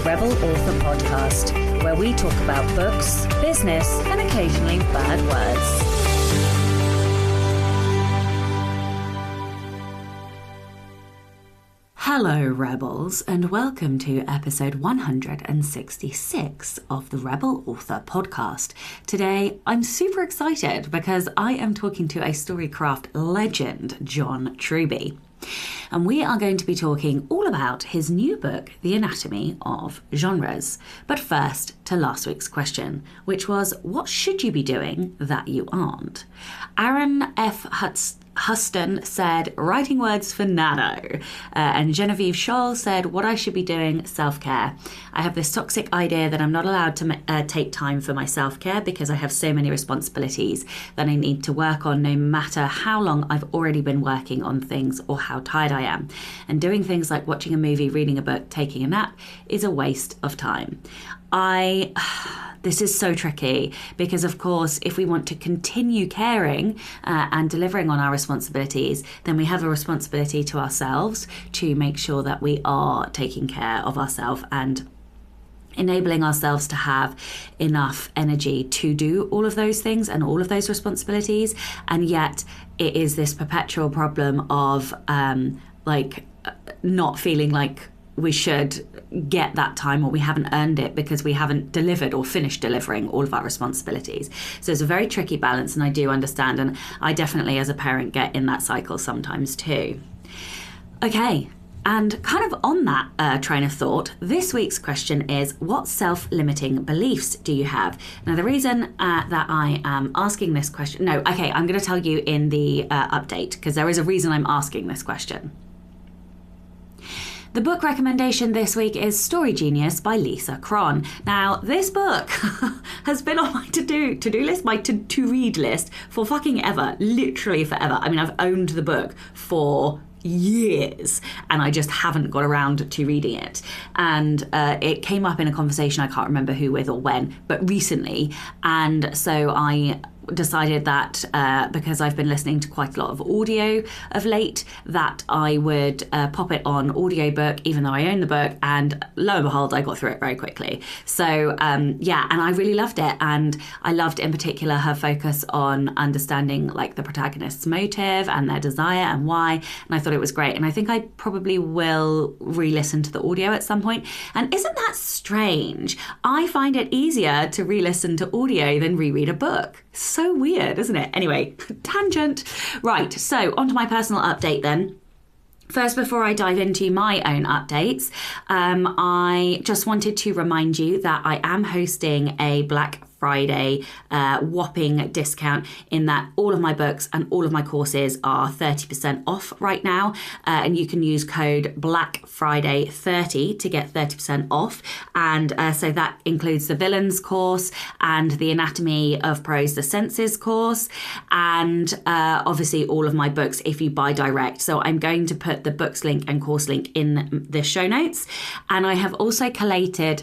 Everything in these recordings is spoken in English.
Rebel Author Podcast, where we talk about books, business, and occasionally bad words. Hello, Rebels, and welcome to episode 166 of the Rebel Author Podcast. Today, I'm super excited because I am talking to a Storycraft legend, John Truby. And we are going to be talking all about his new book, The Anatomy of Genres. But first, to last week's question, which was, what should you be doing that you aren't? Aaron F. Huston said, writing words for Nano. And Genevieve Scholl said, what I should be doing, self-care. I have this toxic idea that I'm not allowed to take time for my self-care because I have so many responsibilities that I need to work on no matter how long I've already been working on things or how tired I am. And doing things like watching a movie, reading a book, taking a nap is a waste of time. This is so tricky because, of course, if we want to continue caring and delivering on our responsibilities, then we have a responsibility to ourselves to make sure that we are taking care of ourselves and enabling ourselves to have enough energy to do all of those things and all of those responsibilities. And yet it is this perpetual problem of not feeling like we should get that time or we haven't earned it because we haven't delivered or finished delivering all of our responsibilities. So it's a very tricky balance, and I do understand, and I definitely as a parent get in that cycle sometimes too. Okay, and kind of on that train of thought, this week's question is, what self-limiting beliefs do you have? Now, the reason that I am asking this question, I'm going to tell you in the update, because there is a reason I'm asking this question. The book recommendation this week is Story Genius by Lisa Cron. Now, this book has been on my to-do list, my to-read list for fucking ever, literally forever. I mean, I've owned the book for years and I just haven't got around to reading it. And it came up in a conversation, I can't remember who with or when, but recently. And so I decided that because I've been listening to quite a lot of audio of late, that I would pop it on audiobook, even though I own the book, and lo and behold, I got through it very quickly. So and I really loved it, and I loved in particular her focus on understanding like the protagonist's motive and their desire and why, and I thought it was great, and I think I probably will re-listen to the audio at some point. And isn't that strange? I find it easier to re-listen to audio than reread a book. So weird, isn't it? Anyway, tangent. Right, so on to my personal update then. First, before I dive into my own updates, I just wanted to remind you that I am hosting a Black Friday whopping discount, in that all of my books and all of my courses are 30% off right now, and you can use code BLACKFRIDAY30 to get 30% off. And so that includes the Villains course and the Anatomy of Prose, the Senses course, and obviously all of my books if you buy direct. So I'm going to put the books link and course link in the show notes, and I have also collated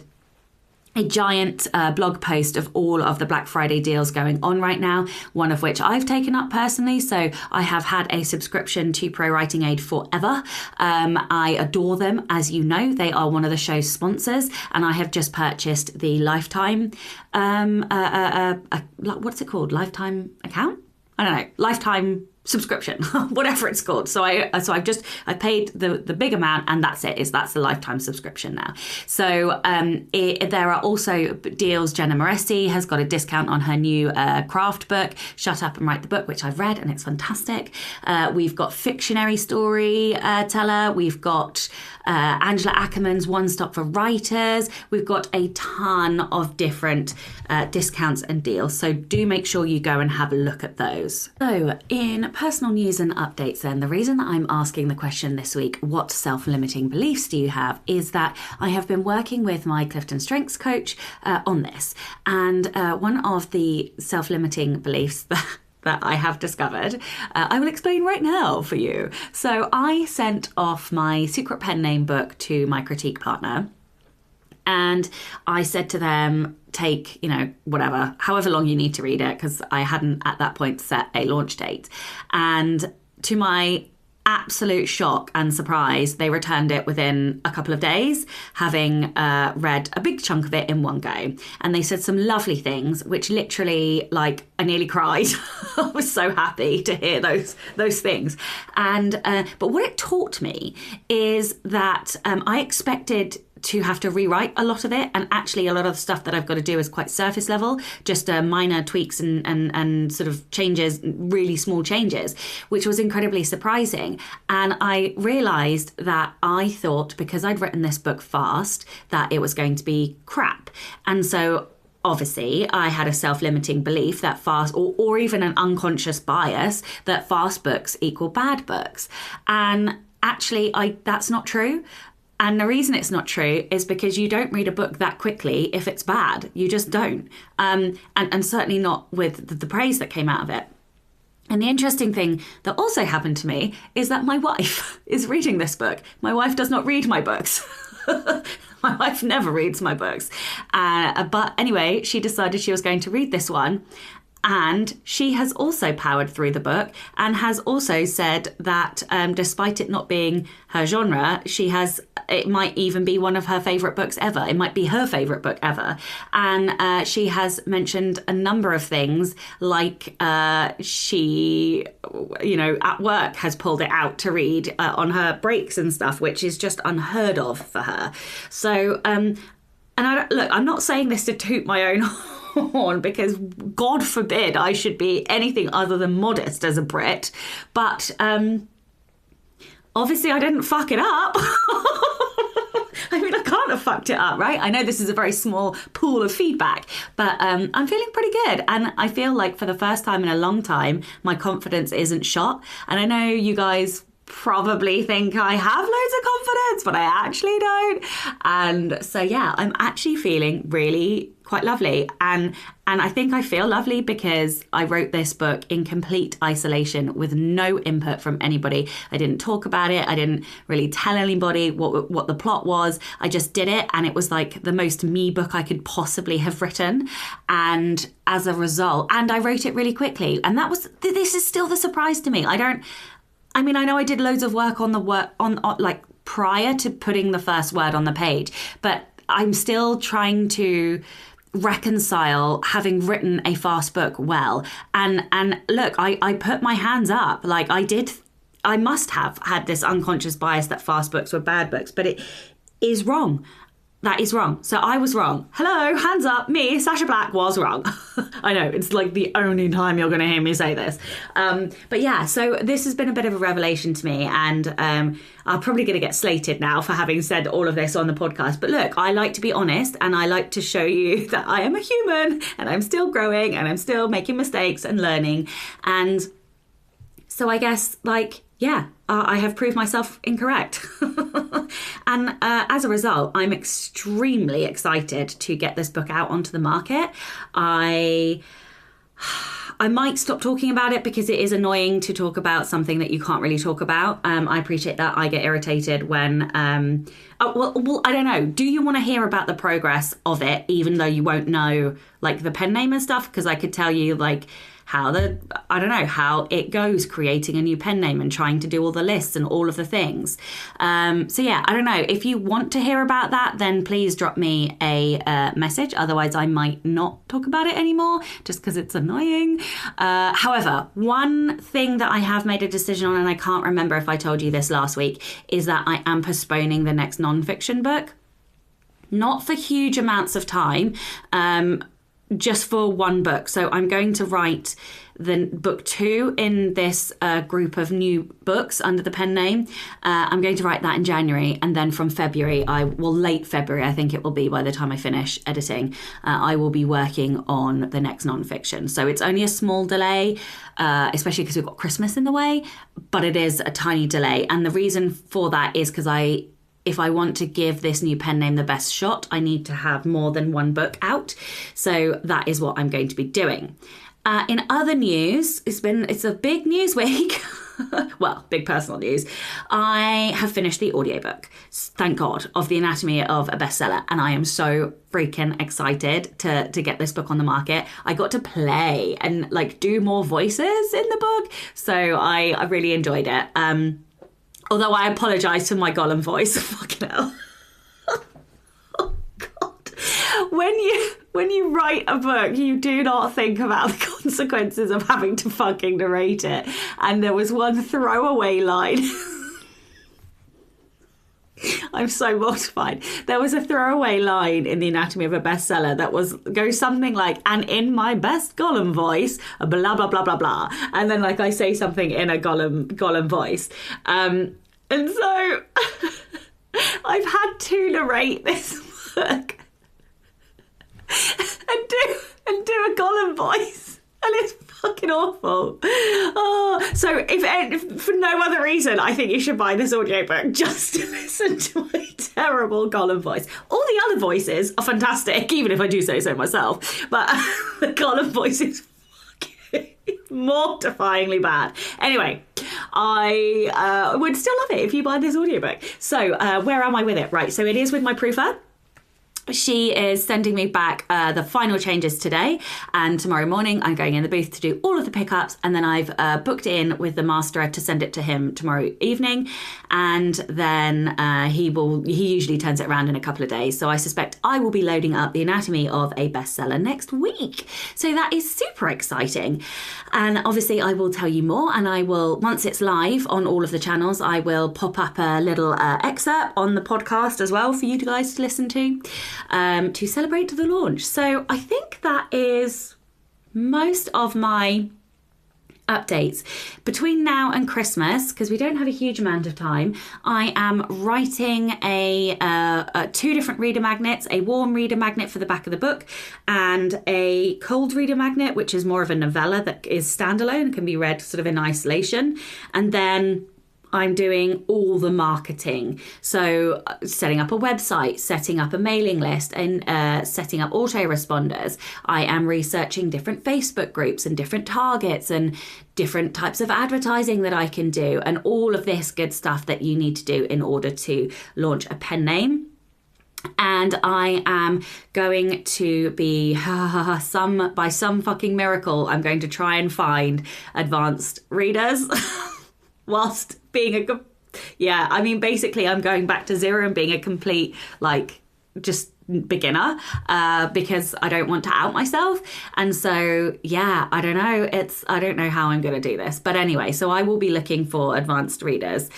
a giant blog post of all of the Black Friday deals going on right now, one of which I've taken up personally. So I have had a subscription to Pro Writing Aid forever. I adore them. As you know, they are one of the show's sponsors, and I have just purchased the lifetime, what's it called? Lifetime account? I don't know. Lifetime subscription, whatever it's called. So I paid the big amount, and that's the lifetime subscription now. So there are also deals. Jenna Moresti has got a discount on her new craft book, Shut Up and Write the Book, which I've read, and it's fantastic. We've got Fictionary Storyteller. We've got Angela Ackerman's One Stop for Writers. We've got a ton of different discounts and deals. So do make sure you go and have a look at those. So in personal news and updates then, the reason that I'm asking the question this week, what self-limiting beliefs do you have, is that I have been working with my Clifton Strengths coach on this. And one of the self-limiting beliefs that I have discovered, I will explain right now for you. So I sent off my secret pen name book to my critique partner, and I said to them, take, whatever, however long you need to read it, because I hadn't at that point set a launch date. And to my absolute shock and surprise, they returned it within a couple of days, having read a big chunk of it in one go. And they said some lovely things, which literally, like, I nearly cried. I was so happy to hear those things. And but what it taught me is that I expected to have to rewrite a lot of it, and actually a lot of the stuff that I've got to do is quite surface level, just minor tweaks and sort of changes, really small changes, which was incredibly surprising. And I realised that I thought, because I'd written this book fast, that it was going to be crap. And so obviously, I had a self-limiting belief that fast, or even an unconscious bias, that fast books equal bad books. And actually, that's not true. And the reason it's not true is because you don't read a book that quickly if it's bad. You just don't. And certainly not with the praise that came out of it. And the interesting thing that also happened to me is that my wife is reading this book. My wife does not read my books. My wife never reads my books. But anyway, she decided she was going to read this one. And she has also powered through the book and has also said that despite it not being her genre, it might even be one of her favourite books ever. It might be her favourite book ever. And she has mentioned a number of things, like she, at work has pulled it out to read on her breaks and stuff, which is just unheard of for her. So, and I'm not saying this to toot my own horn, because God forbid I should be anything other than modest as a Brit, but obviously I didn't fuck it up. I mean, I can't have fucked it up, right? I know this is a very small pool of feedback, but I'm feeling pretty good. And I feel like for the first time in a long time, my confidence isn't shot. And I know you guys probably think I have loads of confidence, but I actually don't. And so, yeah, I'm actually feeling really quite lovely. And I think I feel lovely because I wrote this book in complete isolation with no input from anybody. I didn't talk about it. I didn't really tell anybody what the plot was. I just did it. And it was like the most me book I could possibly have written. And as a result, and I wrote it really quickly. And this is still the surprise to me. I know I did loads of work on like prior to putting the first word on the page, but I'm still trying to reconcile having written a fast book well. And look, I put my hands up. Like I must have had this unconscious bias that fast books were bad books, but it is wrong. That is wrong. So I was wrong. Hello, hands up. Me, Sacha Black, was wrong. I know, it's like the only time you're going to hear me say this. But yeah, so this has been a bit of a revelation to me, and I'm probably going to get slated now for having said all of this on the podcast. But look, I like to be honest, and I like to show you that I am a human, and I'm still growing, and I'm still making mistakes and learning. And so I guess, I have proved myself incorrect. And as a result, I'm extremely excited to get this book out onto the market. I might stop talking about it because it is annoying to talk about something that you can't really talk about. I appreciate that. I get irritated when... well, I don't know. Do you want to hear about the progress of it, even though you won't know, like, the pen name and stuff? Because I could tell you, like... how it goes creating a new pen name and trying to do all the lists and all of the things. So yeah, I don't know. If you want to hear about that, then please drop me a message. Otherwise, I might not talk about it anymore just because it's annoying. However, one thing that I have made a decision on, and I can't remember if I told you this last week, is that I am postponing the next non-fiction book. Not for huge amounts of time, just for one book. So I'm going to write the book 2 in this group of new books under the pen name. I'm going to write that in January, and then from February, late February, I think it will be by the time I finish editing, I will be working on the next non-fiction. So it's only a small delay, especially because we've got Christmas in the way, but it is a tiny delay. And the reason for that is because if I want to give this new pen name the best shot, I need to have more than one book out. So that is what I'm going to be doing. In other news, it's a big news week. Well, big personal news. I have finished the audiobook, thank God, of The Anatomy of a Bestseller. And I am so freaking excited to get this book on the market. I got to play and do more voices in the book. So I really enjoyed it. Although I apologise for my Gollum voice. Fucking hell. Oh, God. When you write a book, you do not think about the consequences of having to fucking narrate it. And there was one throwaway line. I'm so mortified. There was a throwaway line in The Anatomy of a Bestseller that goes something like, and in my best Gollum voice, blah, blah, blah, blah, blah. And then like I say something in a Gollum voice. And so I've had to narrate this book and do a Gollum voice. And it's fucking awful. Oh, so if for no other reason, I think you should buy this audiobook just to listen to my terrible Gollum voice. All the other voices are fantastic, even if I do say so myself. But the Gollum voice is fucking mortifyingly bad. Anyway, I would still love it if you buy this audiobook. So where am I with it? Right, so it is with my proofer. She is sending me back the final changes today, and tomorrow morning I'm going in the booth to do all of the pickups, and then I've booked in with the masterer to send it to him tomorrow evening, and then he usually turns it around in a couple of days, so I suspect I will be loading up The Anatomy of a Bestseller next week. So that is super exciting, and obviously I will tell you more, and I will, once it's live on all of the channels, I will pop up a little excerpt on the podcast as well for you guys to listen to celebrate the launch. So I think that is most of my updates. Between now and Christmas, because we don't have a huge amount of time, I am writing two different reader magnets, a warm reader magnet for the back of the book and a cold reader magnet, which is more of a novella that is standalone and can be read sort of in isolation. And then I'm doing all the marketing. So setting up a website, setting up a mailing list, and setting up autoresponders. I am researching different Facebook groups and different targets and different types of advertising that I can do, and all of this good stuff that you need to do in order to launch a pen name. And I am going to be, by some fucking miracle, I'm going to try and find advanced readers whilst being basically I'm going back to zero and being a complete, just beginner, because I don't want to out myself. And so, I don't know how I'm going to do this. But anyway, so I will be looking for advanced readers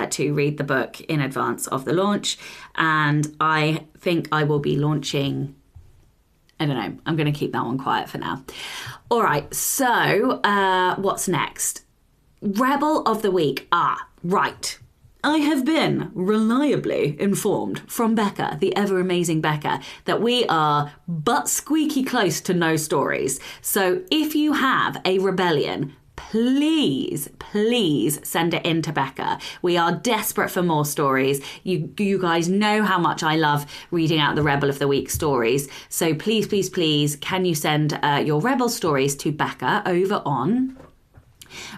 to read the book in advance of the launch. And I think I will be launching, I don't know, I'm going to keep that one quiet for now. All right, so what's next? Rebel of the Week. Right. I have been reliably informed from Becca, the ever-amazing Becca, that we are but squeaky close to no stories. So if you have a rebellion, please send it in to Becca. We are desperate for more stories. You guys know how much I love reading out the Rebel of the Week stories. So please, can you send your Rebel stories to Becca over on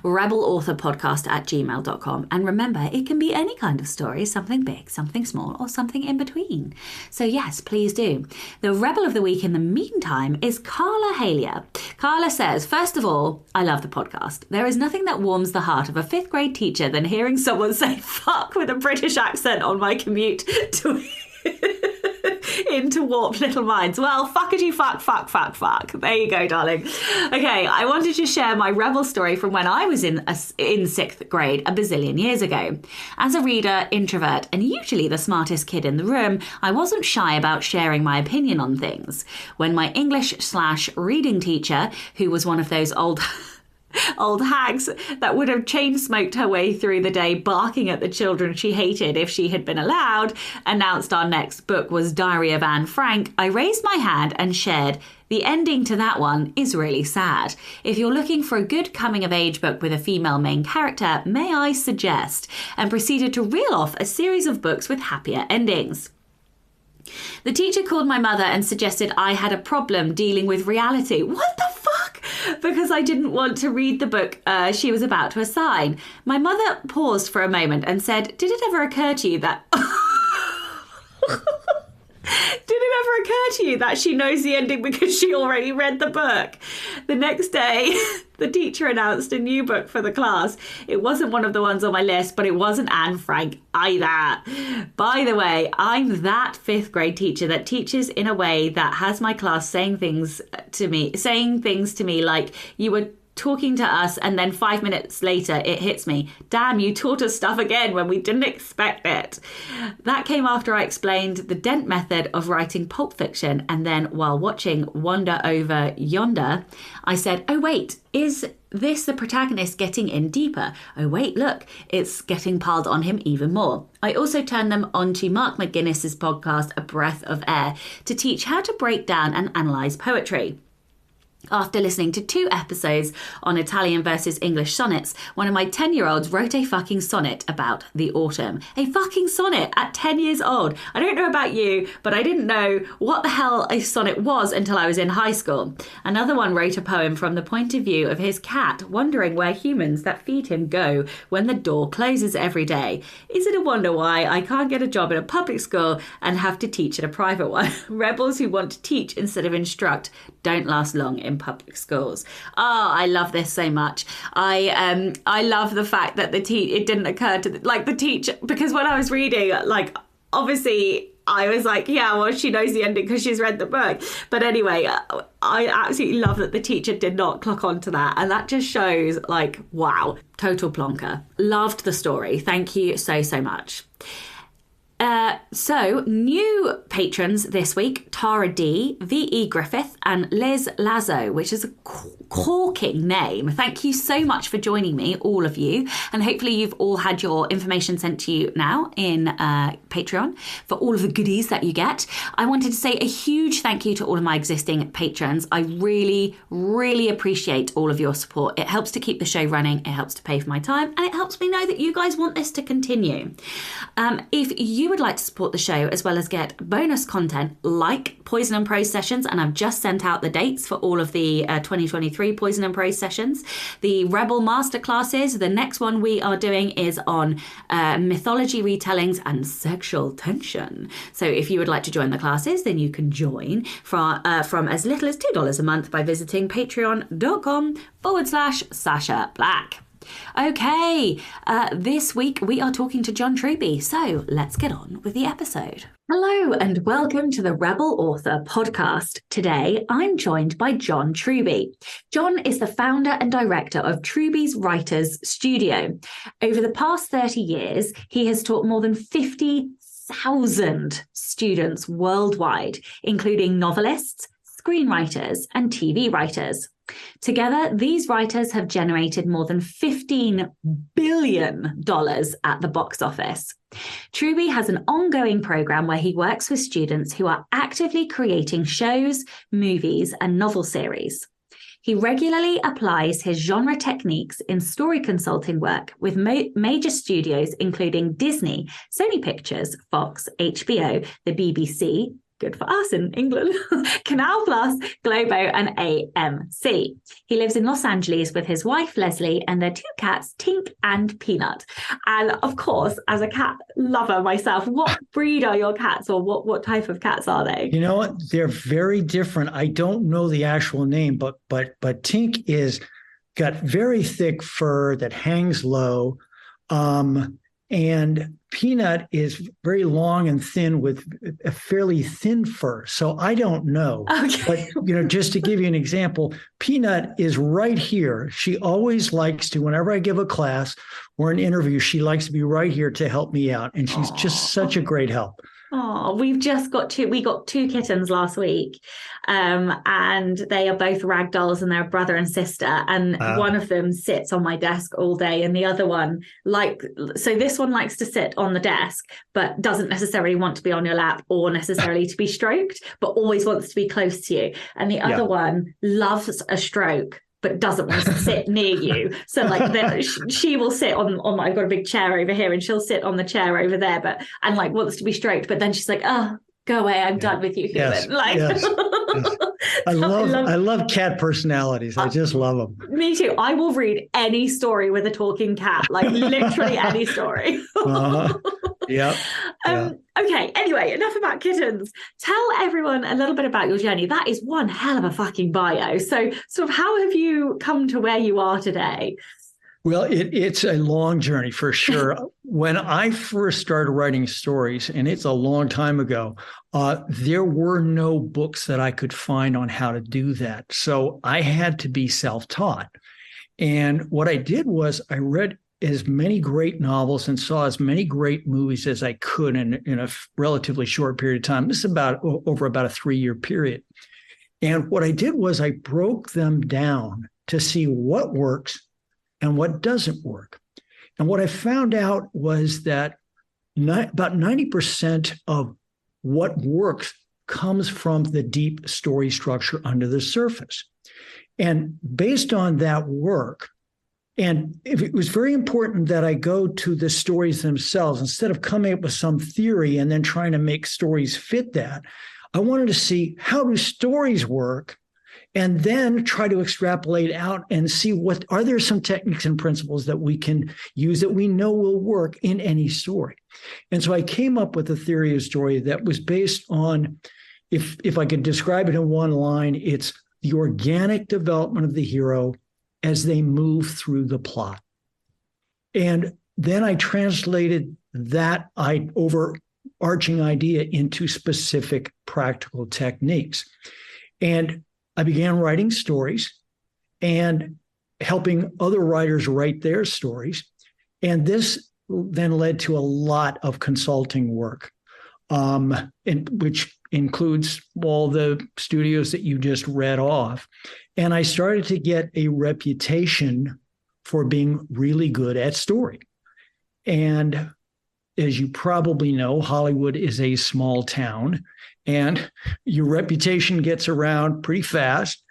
rebelauthorpodcast@gmail.com. And remember, it can be any kind of story, something big, something small, or something in between. So yes, please do. The Rebel of the Week in the meantime is Karla Halia. Karla says, first of all, I love the podcast. There is nothing that warms the heart of a 5th grade teacher than hearing someone say fuck with a British accent on my commute to into warped little minds. Well, fuckity fuck. There you go, darling. Okay, I wanted to share my Rebel story from when I was in 6th grade a bazillion years ago. As a reader, introvert, and usually the smartest kid in the room, I wasn't shy about sharing my opinion on things. When my English/reading teacher, who was one of those old hags that would have chain smoked her way through the day barking at the children she hated if she had been allowed, announced our next book was Diary of Anne Frank, I raised my hand and shared, the ending to that one is really sad. If you're looking for a good coming-of-age book with a female main character, may I suggest, and proceeded to reel off a series of books with happier endings. The teacher called my mother and suggested I had a problem dealing with reality. What the fuck? Because I didn't want to read the book she was about to assign. My mother paused for a moment and said, did it ever occur to you that... Did it ever occur to you that she knows the ending because she already read the book? The next day, the teacher announced a new book for the class. It wasn't one of the ones on my list, but it wasn't Anne Frank either. By the way, I'm that fifth grade teacher that teaches in a way that has my class saying things to me like, you were talking to us, and then 5 minutes later it hits me, damn, you taught us stuff again when we didn't expect it. That came after I explained the Dent method of writing pulp fiction, and then while watching Wander Over Yonder, I said, oh wait, is this the protagonist getting in deeper? Oh wait, look, it's getting piled on him even more. I also turned them onto Mark McGuinness's podcast, A Breath of Air, to teach how to break down and analyse poetry. After listening to 2 episodes on Italian versus English sonnets, one of my 10-year-olds wrote a fucking sonnet about the autumn. A fucking sonnet at 10 years old. I don't know about you, but I didn't know what the hell a sonnet was until I was in high school. Another one wrote a poem from the point of view of his cat, wondering where humans that feed him go when the door closes every day. Is it a wonder why I can't get a job in a public school and have to teach at a private one? Rebels who want to teach instead of instruct don't last long in public schools. Oh, I love this so much. I love the fact that it didn't occur to the teacher, because when I was reading, like, obviously I was like, yeah, well, she knows the ending because she's read the book. But anyway, I absolutely love that the teacher did not clock onto that. And that just shows, like, wow, total plonker. Loved the story. Thank you so, so much. So, new patrons this week, Tara D, V.E. Griffith and Liz Lazo, which is a corking name. Thank you so much for joining me, all of you. And hopefully you've all had your information sent to you now in Patreon for all of the goodies that you get. I wanted to say a huge thank you to all of my existing patrons. I really, really appreciate all of your support. It helps to keep the show running, it helps to pay for my time, and it helps me know that you guys want this to continue. If you would like to support the show as well as get bonus content like Poison and Prose sessions, and I've just sent out the dates for all of the 2023 Poison and Prose sessions, the Rebel Masterclasses, the next one we are doing is on mythology retellings and sexual tension. So if you would like to join the classes, then you can join from as little as $2 a month by visiting patreon.com/Sasha Black. Okay, this week we are talking to John Truby, so let's get on with the episode. Hello and welcome to the Rebel Author podcast. Today I'm joined by John Truby. John is the founder and director of Truby's Writers Studio. Over the past 30 years, he has taught more than 50,000 students worldwide, including novelists, screenwriters, and TV writers. Together, these writers have generated more than $15 billion at the box office. Truby has an ongoing program where he works with students who are actively creating shows, movies, and novel series. He regularly applies his genre techniques in story consulting work with major studios including Disney, Sony Pictures, Fox, HBO, the BBC, good for us in England, Canal Plus, Globo, and AMC. He lives in Los Angeles with his wife, Leslie, and their 2 cats, Tink and Peanut. And of course, as a cat lover myself, what breed are your cats, or what type of cats are they? You know what? They're very different. I don't know the actual name, but Tink is got very thick fur that hangs low. And Peanut is very long and thin with a fairly thin fur. So I don't know. Okay. But, just to give you an example, Peanut is right here. She always likes to, whenever I give a class or an interview, she likes to be right here to help me out. And she's just such a great help. Oh, we got 2 kittens last week, and they are both rag dolls, and they're brother and sister, and one of them sits on my desk all day, and the other one, so this one likes to sit on the desk, but doesn't necessarily want to be on your lap or necessarily to be stroked, but always wants to be close to you. And the other one loves a stroke, but doesn't want to sit near you. So she will sit on I've got a big chair over here, and she'll sit on the chair over there, and wants to be stroked. But then she's like, oh, go away. I'm done with you, human. Yes, yes. I love cat personalities. I just love them. Me too. I will read any story with a talking cat, literally any story. Yep. Okay, anyway, enough about kittens. Tell everyone a little bit about your journey. That is one hell of a fucking bio. So, sort of, how have you come to where you are today? Well, it's a long journey for sure. When I first started writing stories, and it's a long time ago, there were no books that I could find on how to do that. So I had to be self-taught. And what I did was I read as many great novels and saw as many great movies as I could in a relatively short period of time. This is over about a 3-year period. And what I did was I broke them down to see what works and what doesn't work. And what I found out was that about 90% of what works comes from the deep story structure under the surface. And based on that work, and it was very important that I go to the stories themselves instead of coming up with some theory and then trying to make stories fit that. I wanted to see, how do stories work, and then try to extrapolate out and see what are there some techniques and principles that we can use that we know will work in any story. And so I came up with a theory of story that was based on, if I could describe it in one line, it's the organic development of the hero as they move through the plot. And then I translated that overarching idea into specific practical techniques. And I began writing stories and helping other writers write their stories. And this then led to a lot of consulting work, which includes all the studios that you just read off. And I started to get a reputation for being really good at story. And as you probably know, Hollywood is a small town, and your reputation gets around pretty fast.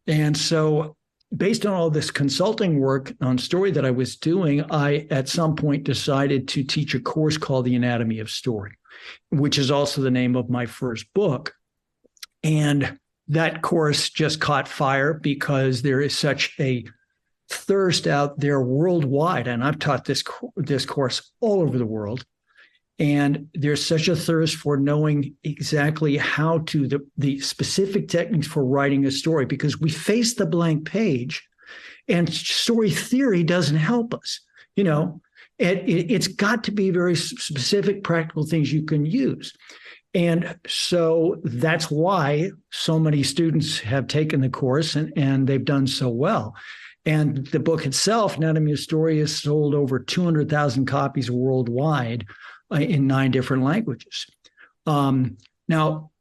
And so based on all this consulting work on story that I was doing, I at some point decided to teach a course called The Anatomy of Story, which is also the name of my first book. And that course just caught fire because there is such a thirst out there worldwide. And I've taught this course all over the world. And there's such a thirst for knowing exactly how to, the specific techniques for writing a story, because we face the blank page and story theory doesn't help us. It's got to be very specific, practical things you can use. And so that's why so many students have taken the course and they've done so well. And the book itself, Anatomy of Story, has sold over 200,000 copies worldwide in 9 different languages. Now,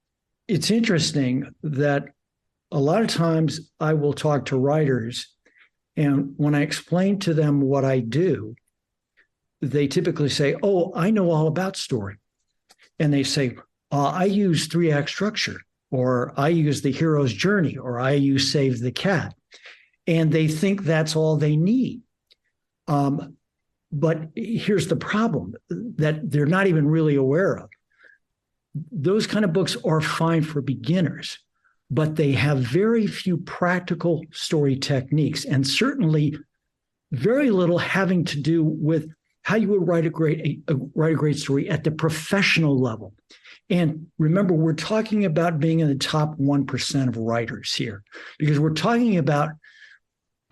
it's interesting that a lot of times I will talk to writers, and when I explain to them what I do, they typically say, "Oh, I know all about story." And they say, "I use 3-act structure," or "I use the hero's journey," or "I use Save the Cat." And they think that's all they need. But here's the problem that they're not even really aware of. Those kind of books are fine for beginners, but they have very few practical story techniques, and certainly very little having to do with how you would write a great story at the professional level. And remember, we're talking about being in the top 1% of writers here, because we're talking about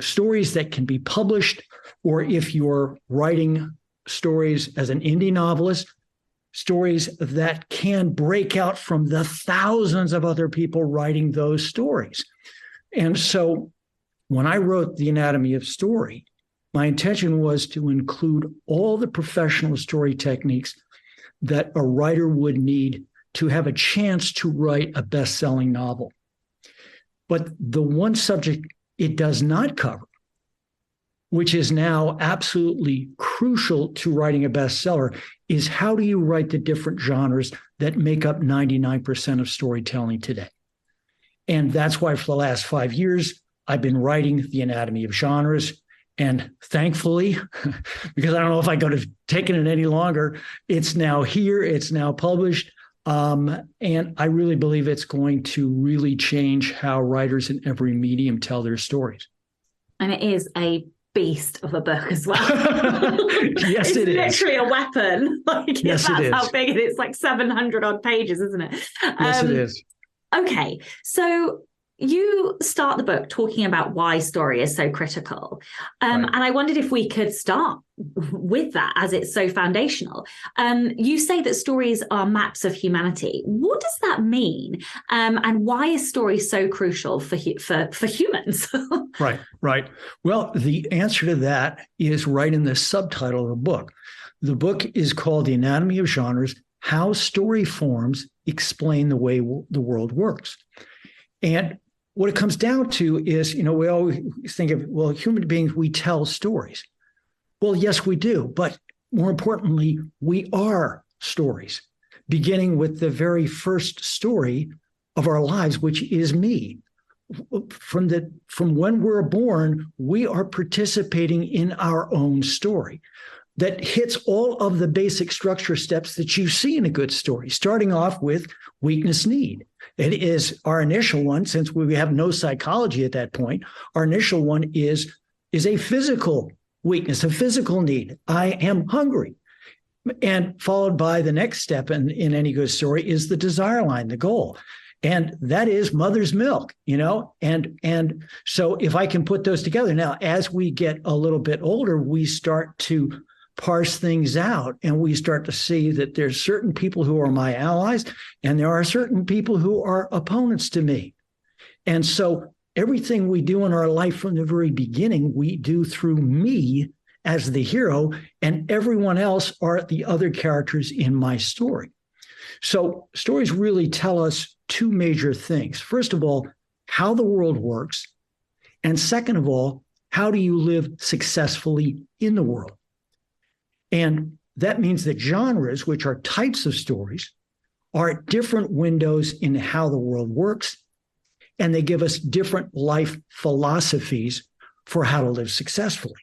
stories that can be published, or if you're writing stories as an indie novelist, stories that can break out from the thousands of other people writing those stories. And so when I wrote The Anatomy of Story, my intention was to include all the professional story techniques that a writer would need to have a chance to write a best-selling novel. But the one subject it does not cover, which is now absolutely crucial to writing a bestseller, is how do you write the different genres that make up 99% of storytelling today? And that's why for the last 5 years, I've been writing The Anatomy of Genres. And thankfully, because I don't know if I could have taken it any longer, it's now here, it's now published. And I really believe it's going to really change how writers in every medium tell their stories. And it is a beast of a book as well. Yes, it's it is. It's literally a weapon. Like, yes, that's it is. how big it is. It's like 700 odd pages, isn't it? Yes, it is. Okay, so you start the book talking about why story is so critical. Right. And I wondered if we could start with that, as it's so foundational. You say that stories are maps of humanity. What does that mean? And why is story so crucial for humans? Right. Well, the answer to that is right in the subtitle of the book. The book is called The Anatomy of Genres: How Story Forms Explain the Way the World Works. And what it comes down to is, we always think of, well, human beings, we tell stories. Well, yes, we do. But more importantly, we are stories, beginning with the very first story of our lives, which is me. From when we're born, we are participating in our own story that hits all of the basic structure steps that you see in a good story, starting off with weakness, need. It is our initial one, since we have no psychology at that point. Our initial one is a physical weakness, a physical need. I am hungry. And followed by the next step in any good story is the desire line, the goal. And that is mother's milk, And so if I can put those together, now, as we get a little bit older, we start to parse things out, and we start to see that there's certain people who are my allies, and there are certain people who are opponents to me. And so everything we do in our life from the very beginning, we do through me as the hero, and everyone else are the other characters in my story. So stories really tell us two major things. First of all, how the world works. And second of all, how do you live successfully in the world? And that means that genres, which are types of stories, are different windows in how the world works, and they give us different life philosophies for how to live successfully.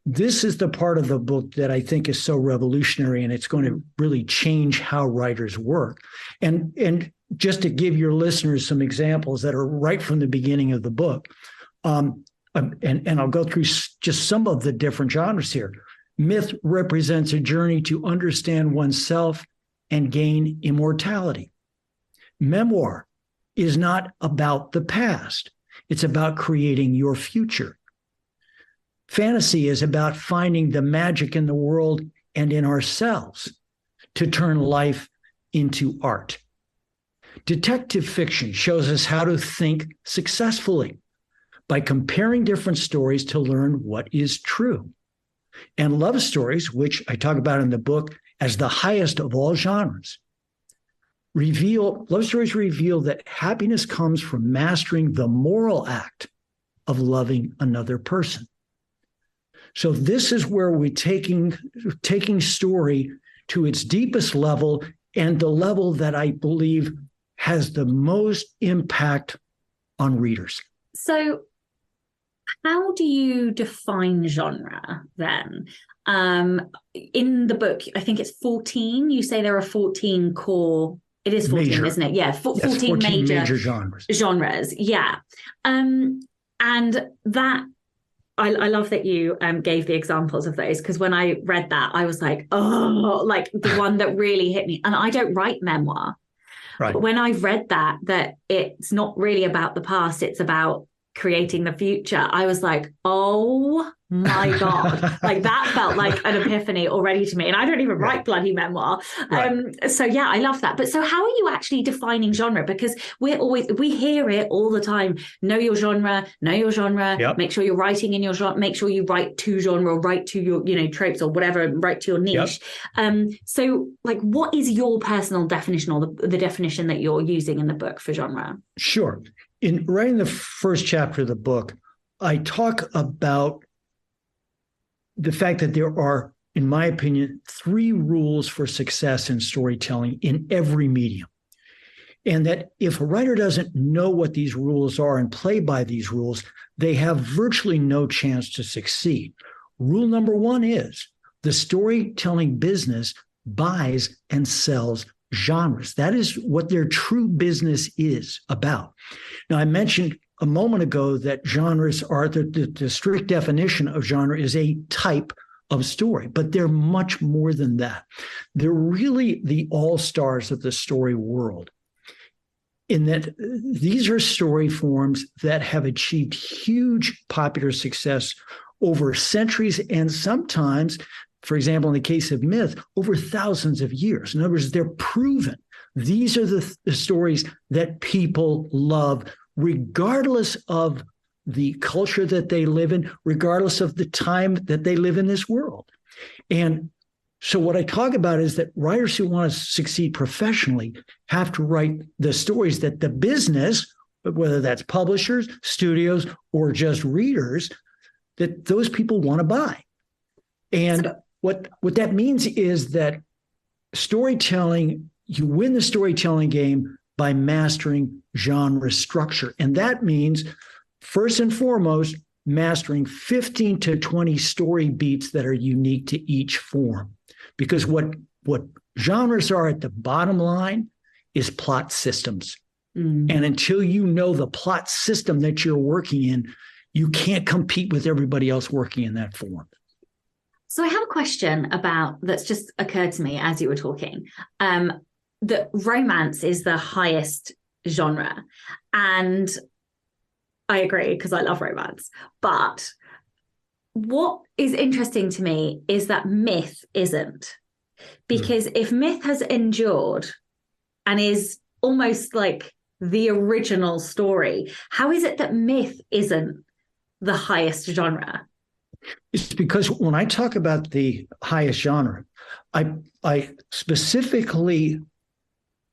This is the part of the book that I think is so revolutionary, and it's going to really change how writers work. And just to give your listeners some examples that are right from the beginning of the book, and I'll go through just some of the different genres here. Myth represents a journey to understand oneself and gain immortality. Memoir is not about the past. It's about creating your future. Fantasy is about finding the magic in the world and in ourselves to turn life into art. Detective fiction shows us how to think successfully by comparing different stories to learn what is true. And love stories, which I talk about in the book as the highest of all genres, love stories reveal that happiness comes from mastering the moral act of loving another person. So this is where we're taking story to its deepest level, and the level that I believe has the most impact on readers. So how do you define genre then? In the book, I think it's 14. You say there are 14 core. It is 14, major, isn't it? Yeah, 14 major genres. Yeah. And that, I love that you gave the examples of those, because when I read that, I was like, oh, like the one that really hit me. And I don't write memoir. Right. But when I've read that it's not really about the past, it's about creating the future, I was like, oh my God, like that felt like an epiphany already to me. And I don't even write bloody memoir. Right. So yeah, I love that. But so how are you actually defining genre? Because we hear it all the time. Know your genre, yep. Make sure you're writing in your genre, make sure you write to genre, or write to your, tropes or whatever, write to your niche. Yep. So like, what is your personal definition, or the definition that you're using in the book for genre? Sure. In writing the first chapter of the book, I talk about the fact that there are, in my opinion, 3 rules for success in storytelling in every medium. And that if a writer doesn't know what these rules are and play by these rules, they have virtually no chance to succeed. Rule number 1 is the storytelling business buys and sells genres. That is what their true business is about. Now, I mentioned a moment ago that genres are the strict definition of genre is a type of story, but they're much more than that. They're really the all-stars of the story world, in that these are story forms that have achieved huge popular success over centuries, and sometimes, for example, in the case of myth, over thousands of years. In other words, they're proven. These are the stories that people love, regardless of the culture that they live in, regardless of the time that they live in this world. And so what I talk about is that writers who want to succeed professionally have to write the stories that the business, whether that's publishers, studios, or just readers, that those people want to buy. And what that means is that storytelling, you win the storytelling game by mastering genre structure. And that means, first and foremost, mastering 15 to 20 story beats that are unique to each form. Because what genres are at the bottom line is plot systems. And until you know the plot system that you're working in, you can't compete with everybody else working in that form. So I have a question that's just occurred to me as you were talking. That romance is the highest genre. And I agree, because I love romance. But what is interesting to me is that myth isn't. Because if myth has endured and is almost like the original story, how is it that myth isn't the highest genre? It's because when I talk about the highest genre, I specifically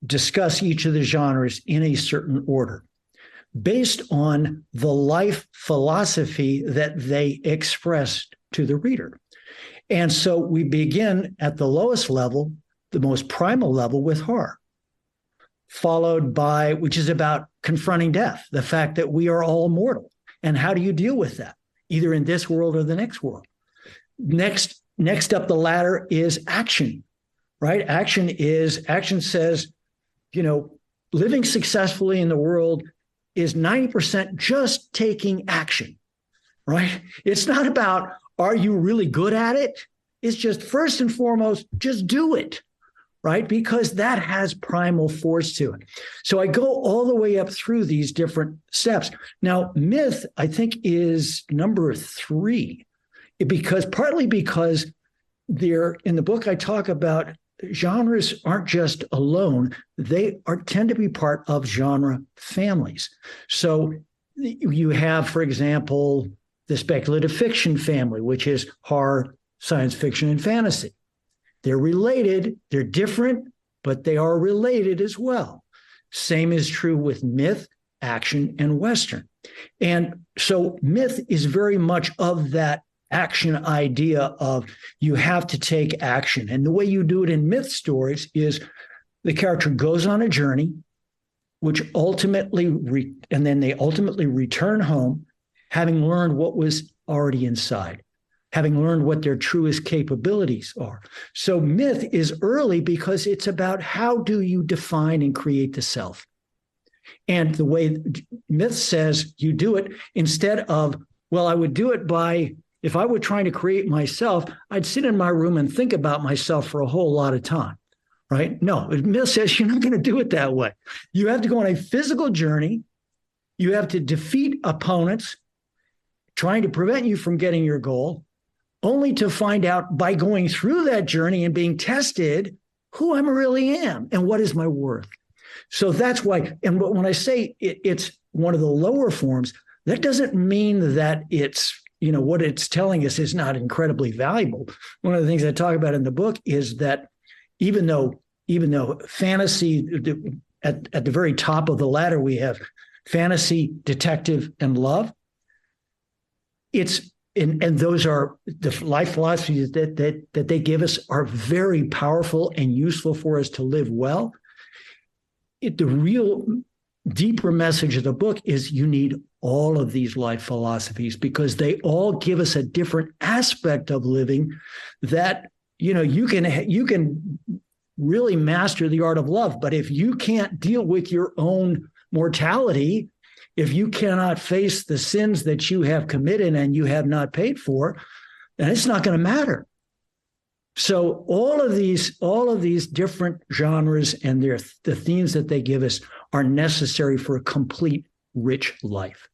discuss each of the genres in a certain order based on the life philosophy that they expressed to the reader. And so we begin at the lowest level, the most primal level, with horror, followed by, which is about confronting death, the fact that we are all mortal. And how do you deal with that, either in this world or the next world? Next up the ladder is action, right? Action says, living successfully in the world is 90% just taking action, right? It's not about, are you really good at it? It's just, first and foremost, just do it, right? Because that has primal force to it. So I go all the way up through these different steps. Now, myth, I think, is number 3, partly because there, in the book, I talk about genres aren't just alone. They tend to be part of genre families. So you have, for example, the speculative fiction family, which is horror, science fiction, and fantasy. They're related, they're different, but they are related as well. Same is true with myth, action, and Western. And so myth is very much of that action idea of you have to take action. And the way you do it in myth stories is the character goes on a journey, which ultimately, and then they ultimately return home, having learned what was already inside, having learned what their truest capabilities are. So myth is early because it's about how do you define and create the self. And the way myth says you do it, instead of, well, I would do it by, if I were trying to create myself, I'd sit in my room and think about myself for a whole lot of time, right? No, myth says you're not going to do it that way. You have to go on a physical journey. You have to defeat opponents trying to prevent you from getting your goal, only to find out by going through that journey and being tested who I really am and what is my worth. So that's why, and when I say it's one of the lower forms, that doesn't mean that it's, what it's telling us is not incredibly valuable. One of the things I talk about in the book is that even though fantasy, at the very top of the ladder, we have fantasy, detective, and love. And those are the life philosophies that they give us are very powerful and useful for us to live well. The real deeper message of the book is you need all of these life philosophies because they all give us a different aspect of living that, you can really master the art of love. But if you can't deal with your own mortality If you cannot face the sins that you have committed and you have not paid for, then it's not going to matter. So all of these different genres and the themes that they give us are necessary for a complete, rich life.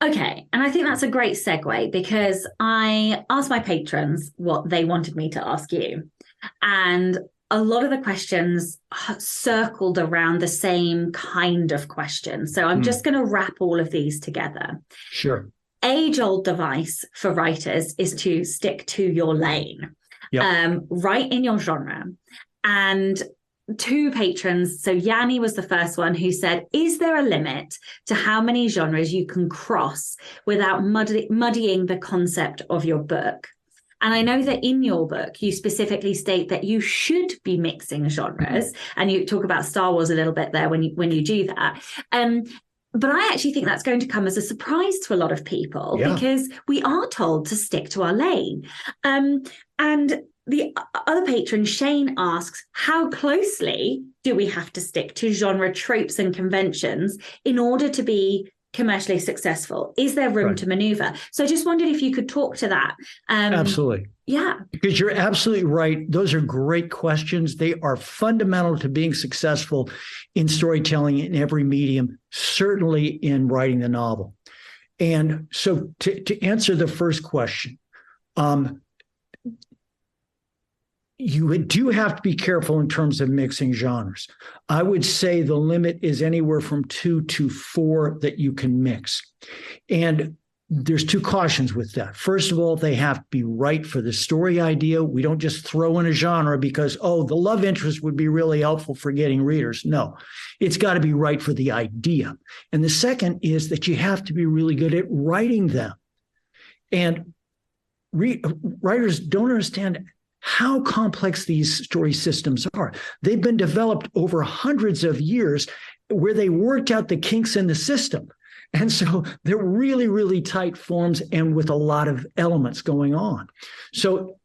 Okay, and I think that's a great segue because I asked my patrons what they wanted me to ask you. And a lot of the questions circled around the same kind of question. So I'm just going to wrap all of these together. Sure. Age-old device for writers is to stick to your lane. Yep. Write in your genre. And two patrons, so Yanni was the first one who said, is there a limit to how many genres you can cross without muddying the concept of your book? And I know that in your book, you specifically state that you should be mixing genres, and you talk about Star Wars a little bit there when you do that. But I actually think that's going to come as a surprise to a lot of people because we are told to stick to our lane. And the other patron, Shane, asks, how closely do we have to stick to genre tropes and conventions in order to be commercially successful? Is there room to maneuver? So I just wondered if you could talk to that. Absolutely. Yeah. Because you're absolutely right. Those are great questions. They are fundamental to being successful in storytelling in every medium, certainly in writing the novel. And so to answer the first question, you do have to be careful in terms of mixing genres. I would say the limit is anywhere from 2 to 4 that you can mix. And there's two cautions with that. First of all, they have to be right for the story idea. We don't just throw in a genre because, the love interest would be really helpful for getting readers. No, it's got to be right for the idea. And the second is that you have to be really good at writing them. And writers don't understand how complex these story systems are. They've been developed over hundreds of years where they worked out the kinks in the system. And so they're really, really tight forms and with a lot of elements going on. So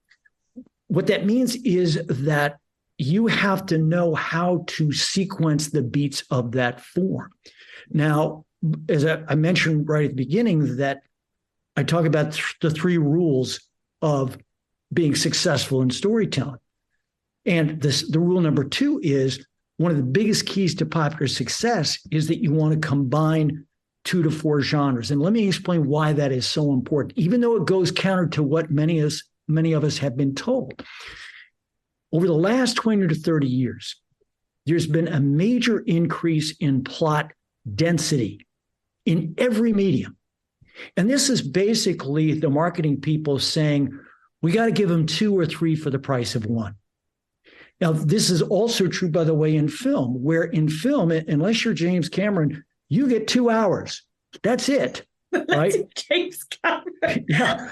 what that means is that you have to know how to sequence the beats of that form. Now, as I mentioned right at the beginning, that I talk about the 3 rules of being successful in storytelling. And the rule number 2 is one of the biggest keys to popular success is that you want to combine 2 to 4 genres. And let me explain why that is so important, even though it goes counter to what many of us have been told. Over the last 20 to 30 years, there's been a major increase in plot density in every medium. And this is basically the marketing people saying, we got to give them 2 or 3 for the price of 1. Now, this is also true, by the way, in film, where in film, unless you're James Cameron, you get 2 hours. That's it. Right? James Cameron. Yeah.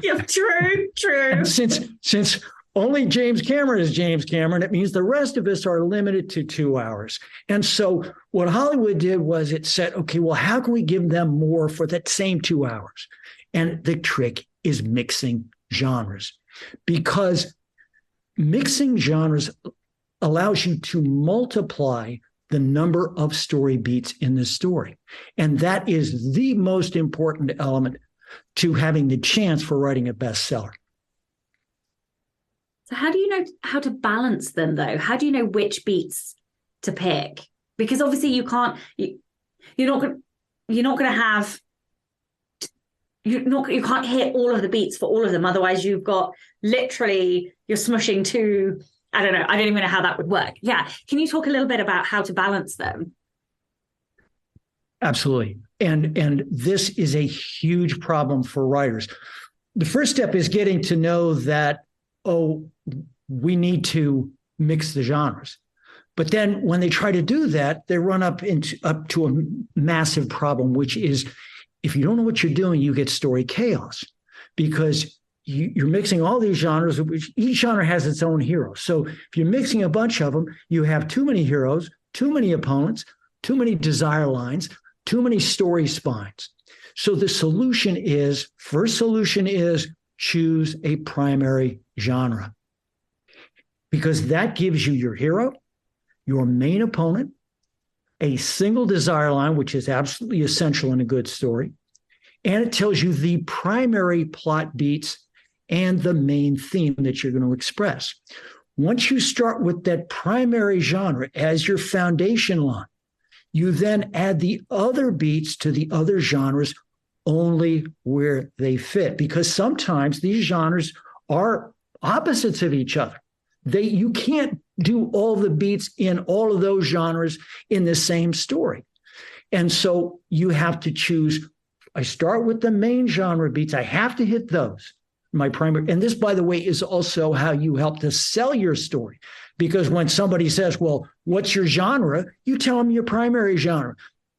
Yeah, true. And since only James Cameron is James Cameron, it means the rest of us are limited to 2 hours. And so what Hollywood did was it said, okay, well, how can we give them more for that same 2 hours? And the trick is mixing genres, because mixing genres allows you to multiply the number of story beats in the story. And that is the most important element to having the chance for writing a bestseller. So how do you know how to balance them, though? How do you know which beats to pick? Because obviously you can't, you're not going to have, you can't hit all of the beats for all of them. Otherwise you've got literally, you're smushing 2. I don't know. I don't even know how that would work. Yeah. Can you talk a little bit about how to balance them? Absolutely. And this is a huge problem for writers. The first step is getting to know that, we need to mix the genres. But then when they try to do that, they run up to a massive problem, which is if you don't know what you're doing, you get story chaos, because you're mixing all these genres, which each genre has its own hero. So if you're mixing a bunch of them, you have too many heroes, too many opponents, too many desire lines, too many story spines. So the first solution is choose a primary genre, because that gives you your hero, your main opponent, a single desire line, which is absolutely essential in a good story, and it tells you the primary plot beats and the main theme that you're going to express. Once you start with that primary genre as your foundation line, you then add the other beats to the other genres only where they fit, because sometimes these genres are opposites of each other. You can't do all the beats in all of those genres in the same story. And so you have to choose. I start with the main genre beats. I have to hit those. My primary, and this, by the way, is also how you help to sell your story. Because when somebody says, well, what's your genre? You tell them your primary genre.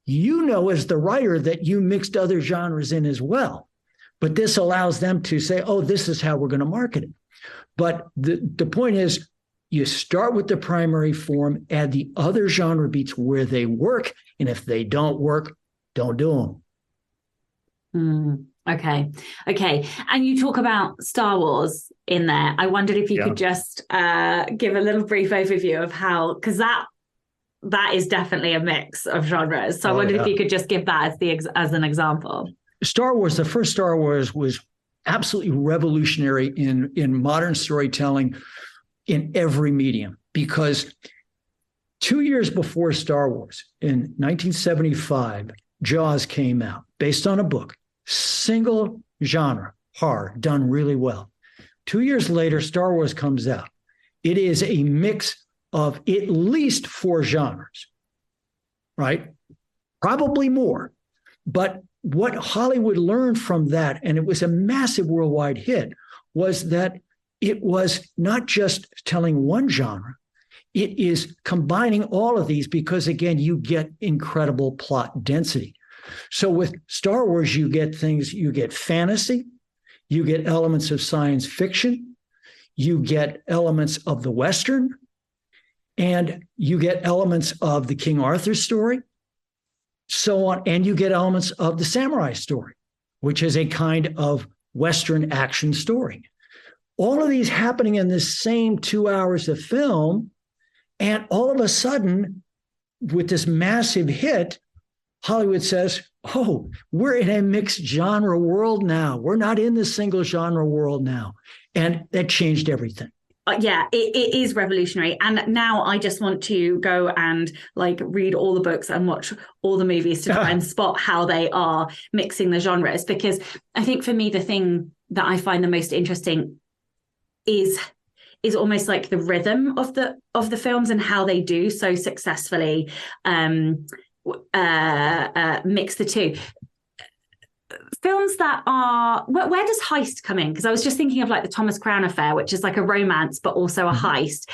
You know, as the writer, that you mixed other genres in as well. But this allows them to say, oh, this is how we're going to market it. But the point is, you start with the primary form, add the other genre beats where they work. And if they don't work, don't do them. Okay. And you talk about Star Wars in there. I wondered if you could just give a little brief overview of how, because that is definitely a mix of genres. So I wondered if you could just give that as an example. Star Wars, the first Star Wars, was absolutely revolutionary in modern storytelling in every medium, because 2 years before Star Wars, in 1975, Jaws came out based on a book, single genre, horror, done really well. 2 years later, Star Wars comes out. It is a mix of at least 4 genres, right? Probably more. But what Hollywood learned from that, and it was a massive worldwide hit, was that it was not just telling one genre. It is combining all of these because, again, you get incredible plot density. So with Star Wars, you get fantasy, you get elements of science fiction, you get elements of the Western, and you get elements of the King Arthur story, so on, and you get elements of the samurai story, which is a kind of Western action story. All of these happening in the same 2 hours of film, and all of a sudden, with this massive hit, Hollywood says, oh, we're in a mixed genre world now. We're not in the single genre world now. And that changed everything. It is revolutionary. And now I just want to go and read all the books and watch all the movies to try and spot how they are mixing the genres. Because I think for me, the thing that I find the most interesting is almost like the rhythm of the films and how they do so successfully mix the two. Films that are where does heist come in? Because I was just thinking of the Thomas Crown Affair, which is like a romance but also a heist.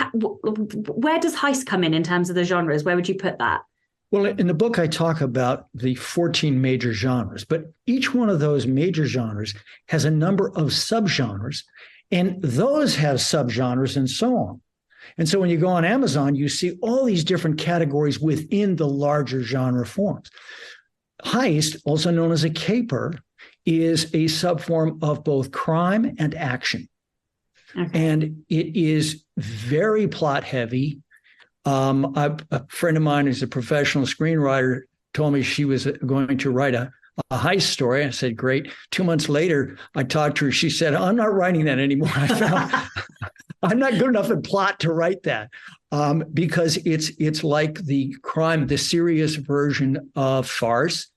Where does heist come in terms of the genres? Where would you put that? Well, in the book, I talk about the 14 major genres, but each one of those major genres has a number of subgenres, and those have subgenres and so on. And so when you go on Amazon, you see all these different categories within the larger genre forms. Heist, also known as a caper, is a subform of both crime and action. Okay. And it is very plot heavy. A friend of mine who's a professional screenwriter told me she was going to write a heist story. I said, great. 2 months later, I talked to her. She said, I'm not writing that anymore. I'm not good enough at plot to write that. Because it's like the crime, the serious version of farce.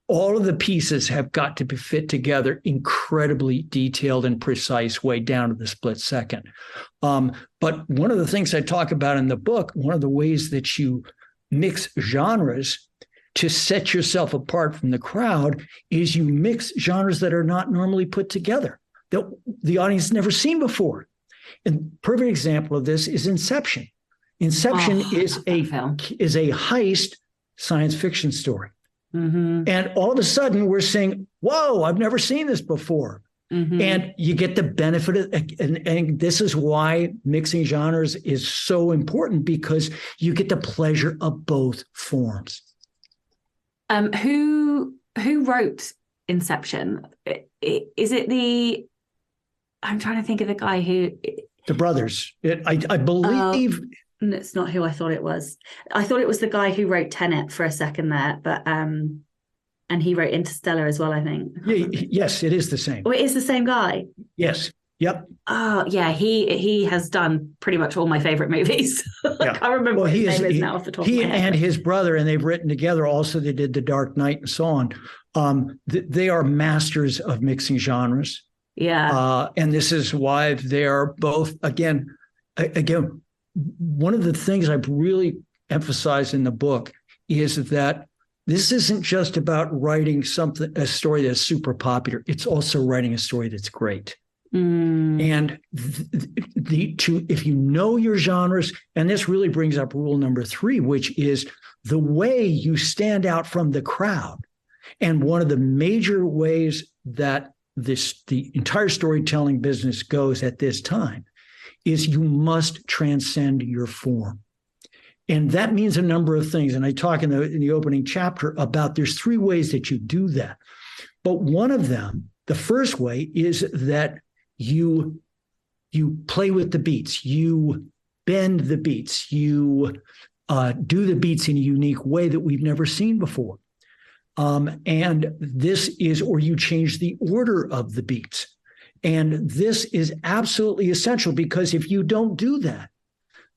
All of the pieces have got to be fit together incredibly detailed and precise way down to the split second. But one of the things I talk about in the book, one of the ways that you mix genres to set yourself apart from the crowd is you mix genres that are not normally put together, that the audience has never seen before. And perfect example of this is Inception. Inception is a heist science fiction story. Mm-hmm. And all of a sudden we're saying, whoa, I've never seen this before. Mm-hmm. And you get the benefit of, and this is why mixing genres is so important, because you get the pleasure of both forms. Who wrote Inception? Is it I'm trying to think of the guy who... The brothers. I believe It's not who I thought it was. I thought it was the guy who wrote Tenet for a second there, but and he wrote Interstellar as well, I think. Yeah, yes, it is the same. Oh, it is the same guy. Yes. Yep. Oh yeah, he has done pretty much all my favorite movies. I can't remember what his name is now off the top of my head. He and his brother, and they've written together. Also, they did The Dark Knight and so on. They are masters of mixing genres. Yeah. And this is why they are both, again, one of the things I've really emphasized in the book is that this isn't just about writing a story that's super popular. It's also writing a story that's great. And if you know your genres, and this really brings up rule number 3, which is the way you stand out from the crowd. And one of the major ways that the entire storytelling business goes at this time is you must transcend your form. And that means a number of things. And I talk in the opening chapter about there's 3 ways that you do that. But one of them, the first way, is that you play with the beats, you bend the beats, you do the beats in a unique way that we've never seen before. And this is, or you change the order of the beats. And this is absolutely essential, because if you don't do that,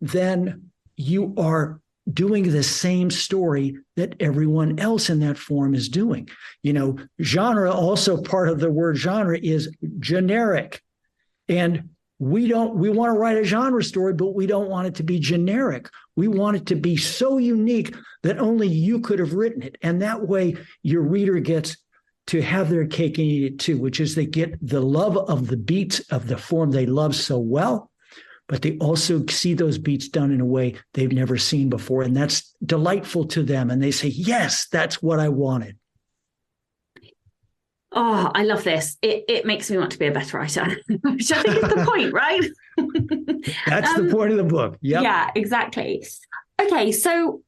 then you are doing the same story that everyone else in that form is doing. Genre, also part of the word genre is generic. And we want to write a genre story, but we don't want it to be generic. We want it to be so unique that only you could have written it. And that way your reader gets to have their cake and eat it too, which is they get the love of the beats of the form they love so well, but they also see those beats done in a way they've never seen before. And that's delightful to them. And they say, yes, that's what I wanted. Oh, I love this. It makes me want to be a better writer, which I think is the point, right? That's the point of the book. Yep. Yeah, exactly. Okay, so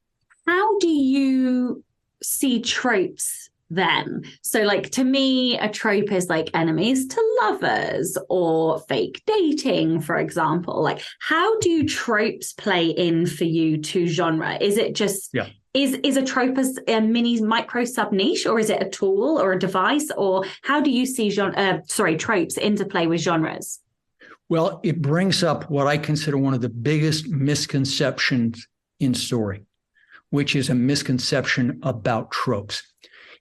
how do you see tropes then? So like, to me, a trope is like enemies to lovers or fake dating, for example. Like, how do tropes play in for you to genre? Is it just... Yeah. Is a trope a mini micro sub niche, or is it a tool or a device, or how do you see tropes interplay with genres? Well, it brings up what I consider one of the biggest misconceptions in story, which is a misconception about tropes.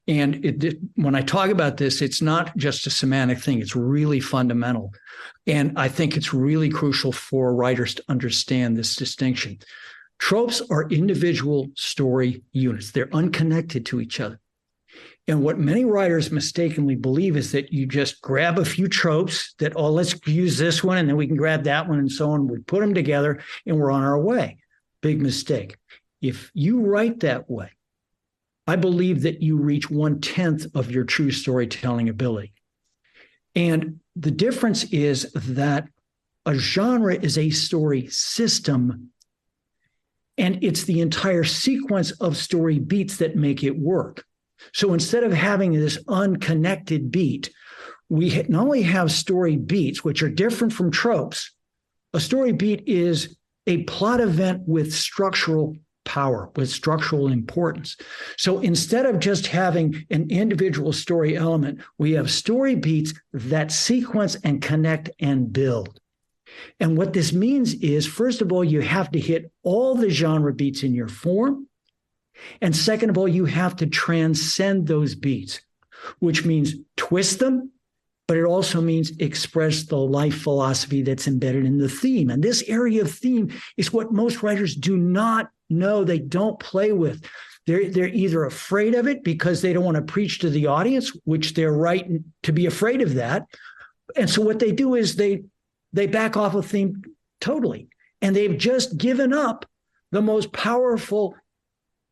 And when I talk about this, it's not just a semantic thing. It's really fundamental. And I think it's really crucial for writers to understand this distinction. Tropes are individual story units. They're unconnected to each other. And what many writers mistakenly believe is that you just grab a few tropes that, let's use this one, and then we can grab that one, and so on. We put them together, and we're on our way. Big mistake. If you write that way, I believe that you reach 1/10 of your true storytelling ability. And the difference is that a genre is a story system, and it's the entire sequence of story beats that make it work. So instead of having this unconnected beat, we not only have story beats, which are different from tropes. A story beat is a plot event with structural power, with structural importance. So instead of just having an individual story element, we have story beats that sequence and connect and build. And what this means is, first of all, you have to hit all the genre beats in your form. And second of all, you have to transcend those beats, which means twist them, but it also means express the life philosophy that's embedded in the theme. And this area of theme is what most writers do not know. They don't play with. They're either afraid of it because they don't want to preach to the audience, which they're right to be afraid of that. And so what they do is they back off of theme totally. And they've just given up the most powerful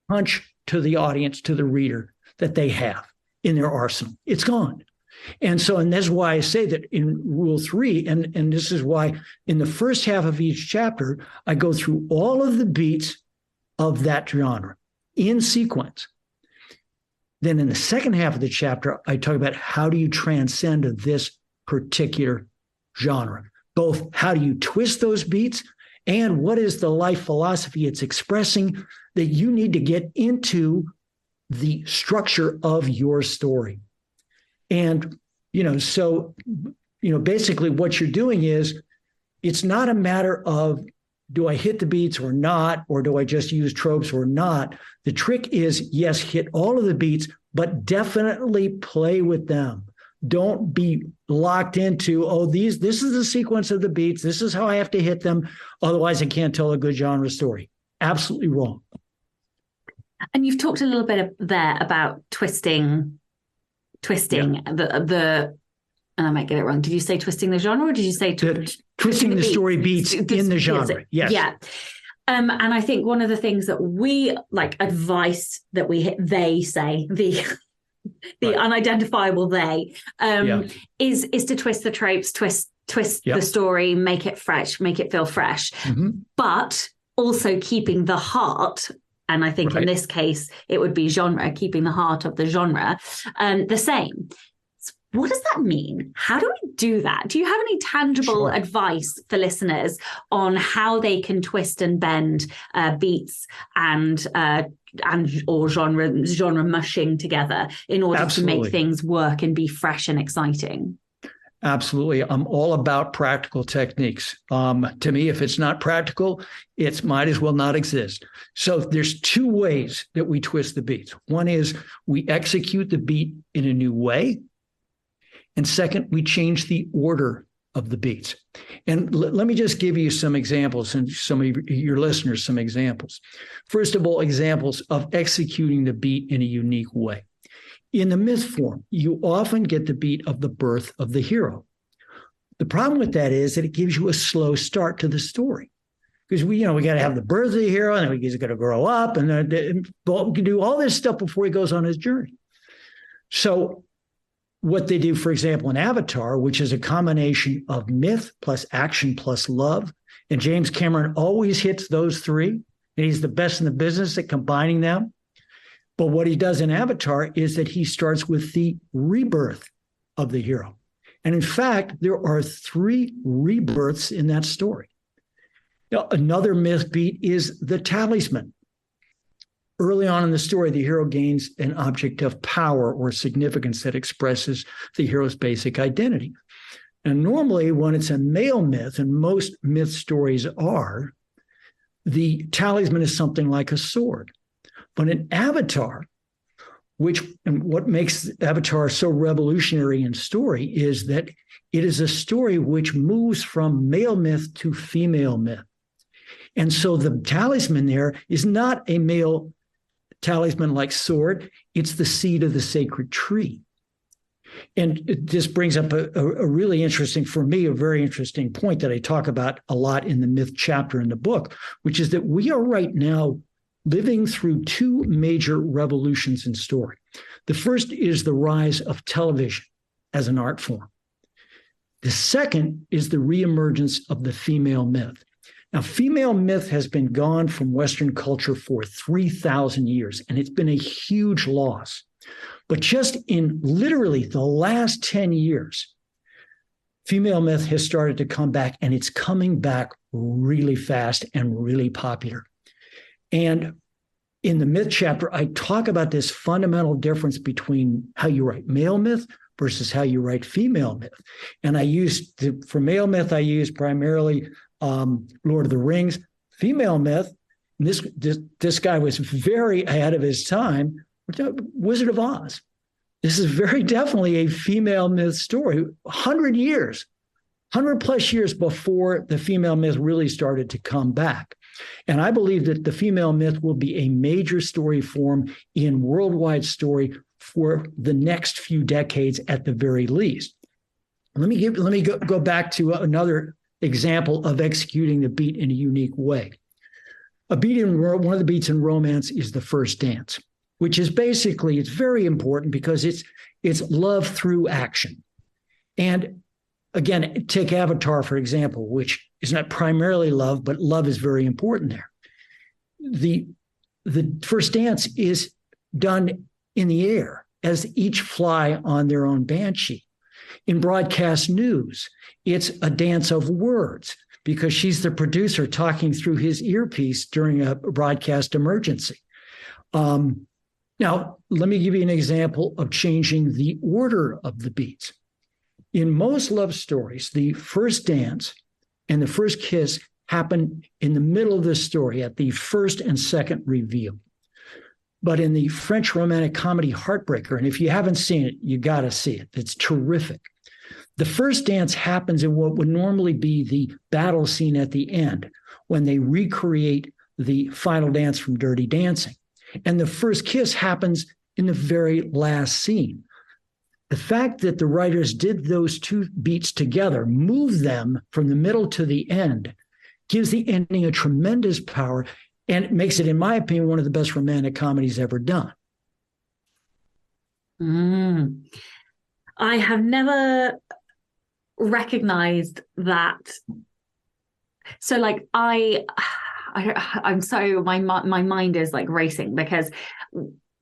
punch to the audience, to the reader, that they have in their arsenal. It's gone. And that's why I say that in Rule 3, and this is why in the first half of each chapter, I go through all of the beats of that genre in sequence. Then in the second half of the chapter, I talk about how do you transcend this particular genre. Both how do you twist those beats, And what is the life philosophy it's expressing that you need to get into the structure of your story? And, basically what you're doing is, it's not a matter of, do I hit the beats or not, or do I just use tropes or not? The trick is, yes, hit all of the beats, but definitely play with them. Don't be locked into, this is the sequence of the beats. This is how I have to hit them. Otherwise, I can't tell a good genre story. Absolutely wrong. And you've talked a little bit there about twisting the and I might get it wrong. Did you say twisting the genre, or did you say twisting the story beats in the genre? Yes. Yeah. And I think one of the things that we advice that they say, the right. Unidentifiable they, is to twist the tropes, twist the story, make it fresh, make it feel fresh, but also keeping the heart. And I think in this case, it would be genre, keeping the heart of the genre the same. What does that mean? How do we do that? Do you have any tangible advice for listeners on how they can twist and bend beats and or genre mushing together in order to make things work and be fresh and exciting? Absolutely. I'm all about practical techniques. To me, if it's not practical, it might as well not exist. So there's two ways that we twist the beats. One is we execute the beat in a new way. And second, we change the order of the beats. And let me just give you some examples, and some of your listeners some examples. First of all, examples of executing the beat in a unique way. In the myth form, you often get the beat of the birth of the hero. The problem with that is that it gives you a slow start to the story. Because we got to have the birth of the hero, and then he's going to grow up, and then we can do all this stuff before he goes on his journey. So what they do, for example, in Avatar, which is a combination of myth plus action plus love, and James Cameron always hits those three, and he's the best in the business at combining them. But what he does in Avatar is that he starts with the rebirth of the hero. And in fact, there are 3 rebirths in that story. Now, another myth beat is the talisman. Early on in the story, the hero gains an object of power or significance that expresses the hero's basic identity. And normally, when it's a male myth, and most myth stories are, the talisman is something like a sword. But in Avatar, what makes Avatar so revolutionary in story is that it is a story which moves from male myth to female myth. And so the talisman there is not a male talisman like sword, it's the seed of the sacred tree. And this brings up a really interesting, for me, a very interesting point that I talk about a lot in the myth chapter in the book, which is that we are right now living through 2 major revolutions in story. The first is the rise of television as an art form. The second is the reemergence of the female myth. Now, female myth has been gone from Western culture for 3,000 years, and it's been a huge loss. But just in literally the last 10 years, female myth has started to come back, and it's coming back really fast and really popular. And in the myth chapter, I talk about this fundamental difference between how you write male myth versus how you write female myth. And for male myth, I use primarily Lord of the Rings. Female myth, and this guy was very ahead of his time, Wizard of Oz. This is very definitely a female myth story, 100 plus years before the female myth really started to come back. And I believe that the female myth will be a major story form in worldwide story for the next few decades at the very least. Let me go back to another example of executing the beat in a unique way. One of the beats in romance is the first dance, which is basically, it's very important because it's love through action. And again, take Avatar, for example, which is not primarily love, but love is very important there. The first dance is done in the air as each fly on their own banshee. In broadcast news, it's a dance of words. because she's the producer talking through his earpiece during a broadcast emergency. Now, let me give you an example of changing the order of the beats. In most love stories, the first dance and the first kiss happen in the middle of the story at the first and second reveal. But in the French romantic comedy Heartbreaker, and if you haven't seen it, you got to see it. It's terrific. The first dance happens in what would normally be the battle scene at the end, when they recreate the final dance from Dirty Dancing. And the first kiss happens in the very last scene. The fact that the writers did those two beats together, move them from the middle to the end, gives the ending a tremendous power and makes it, in my opinion, one of the best romantic comedies ever done. I have never recognized that. So like I'm so, my mind is like racing because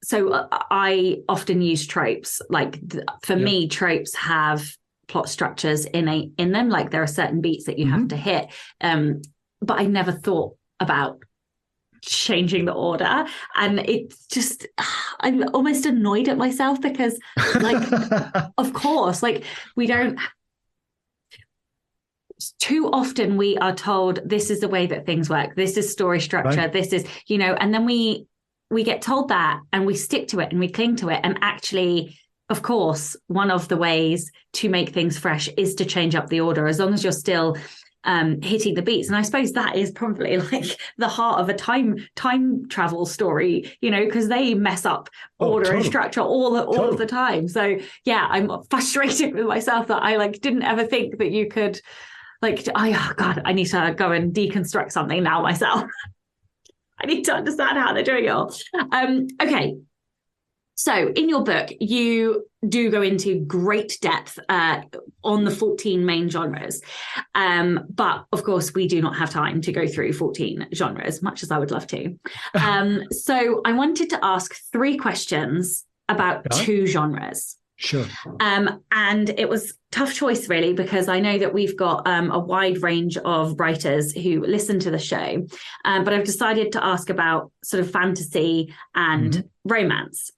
so I often use tropes. Like for me, tropes have plot structures in them. Like there are certain beats that you have to hit. But I never thought about changing the order. And it's just, I'm almost annoyed at myself because like, of course, like we don't, too often we are told this is the way that things work. This is story structure. Right. This is, and then we get told that and we stick to it and we cling to it. And actually, of course, one of the ways to make things fresh is to change up the order, as long as you're still hitting the beats. And I suppose that is probably like the heart of a time travel story, because they mess up order and structure all of the time. So yeah, I'm frustrated with myself that I didn't ever think that you could I need to go and deconstruct something now myself. I need to understand how they're doing it all. Okay. So in your book, you do go into great depth on the 14 main genres. But of course, we do not have time to go through 14 genres, much as I would love to. So I wanted to ask 3 questions about 2 genres. Sure. And it was tough choice, really, because I know that we've got a wide range of writers who listen to the show. But I've decided to ask about sort of fantasy and romance.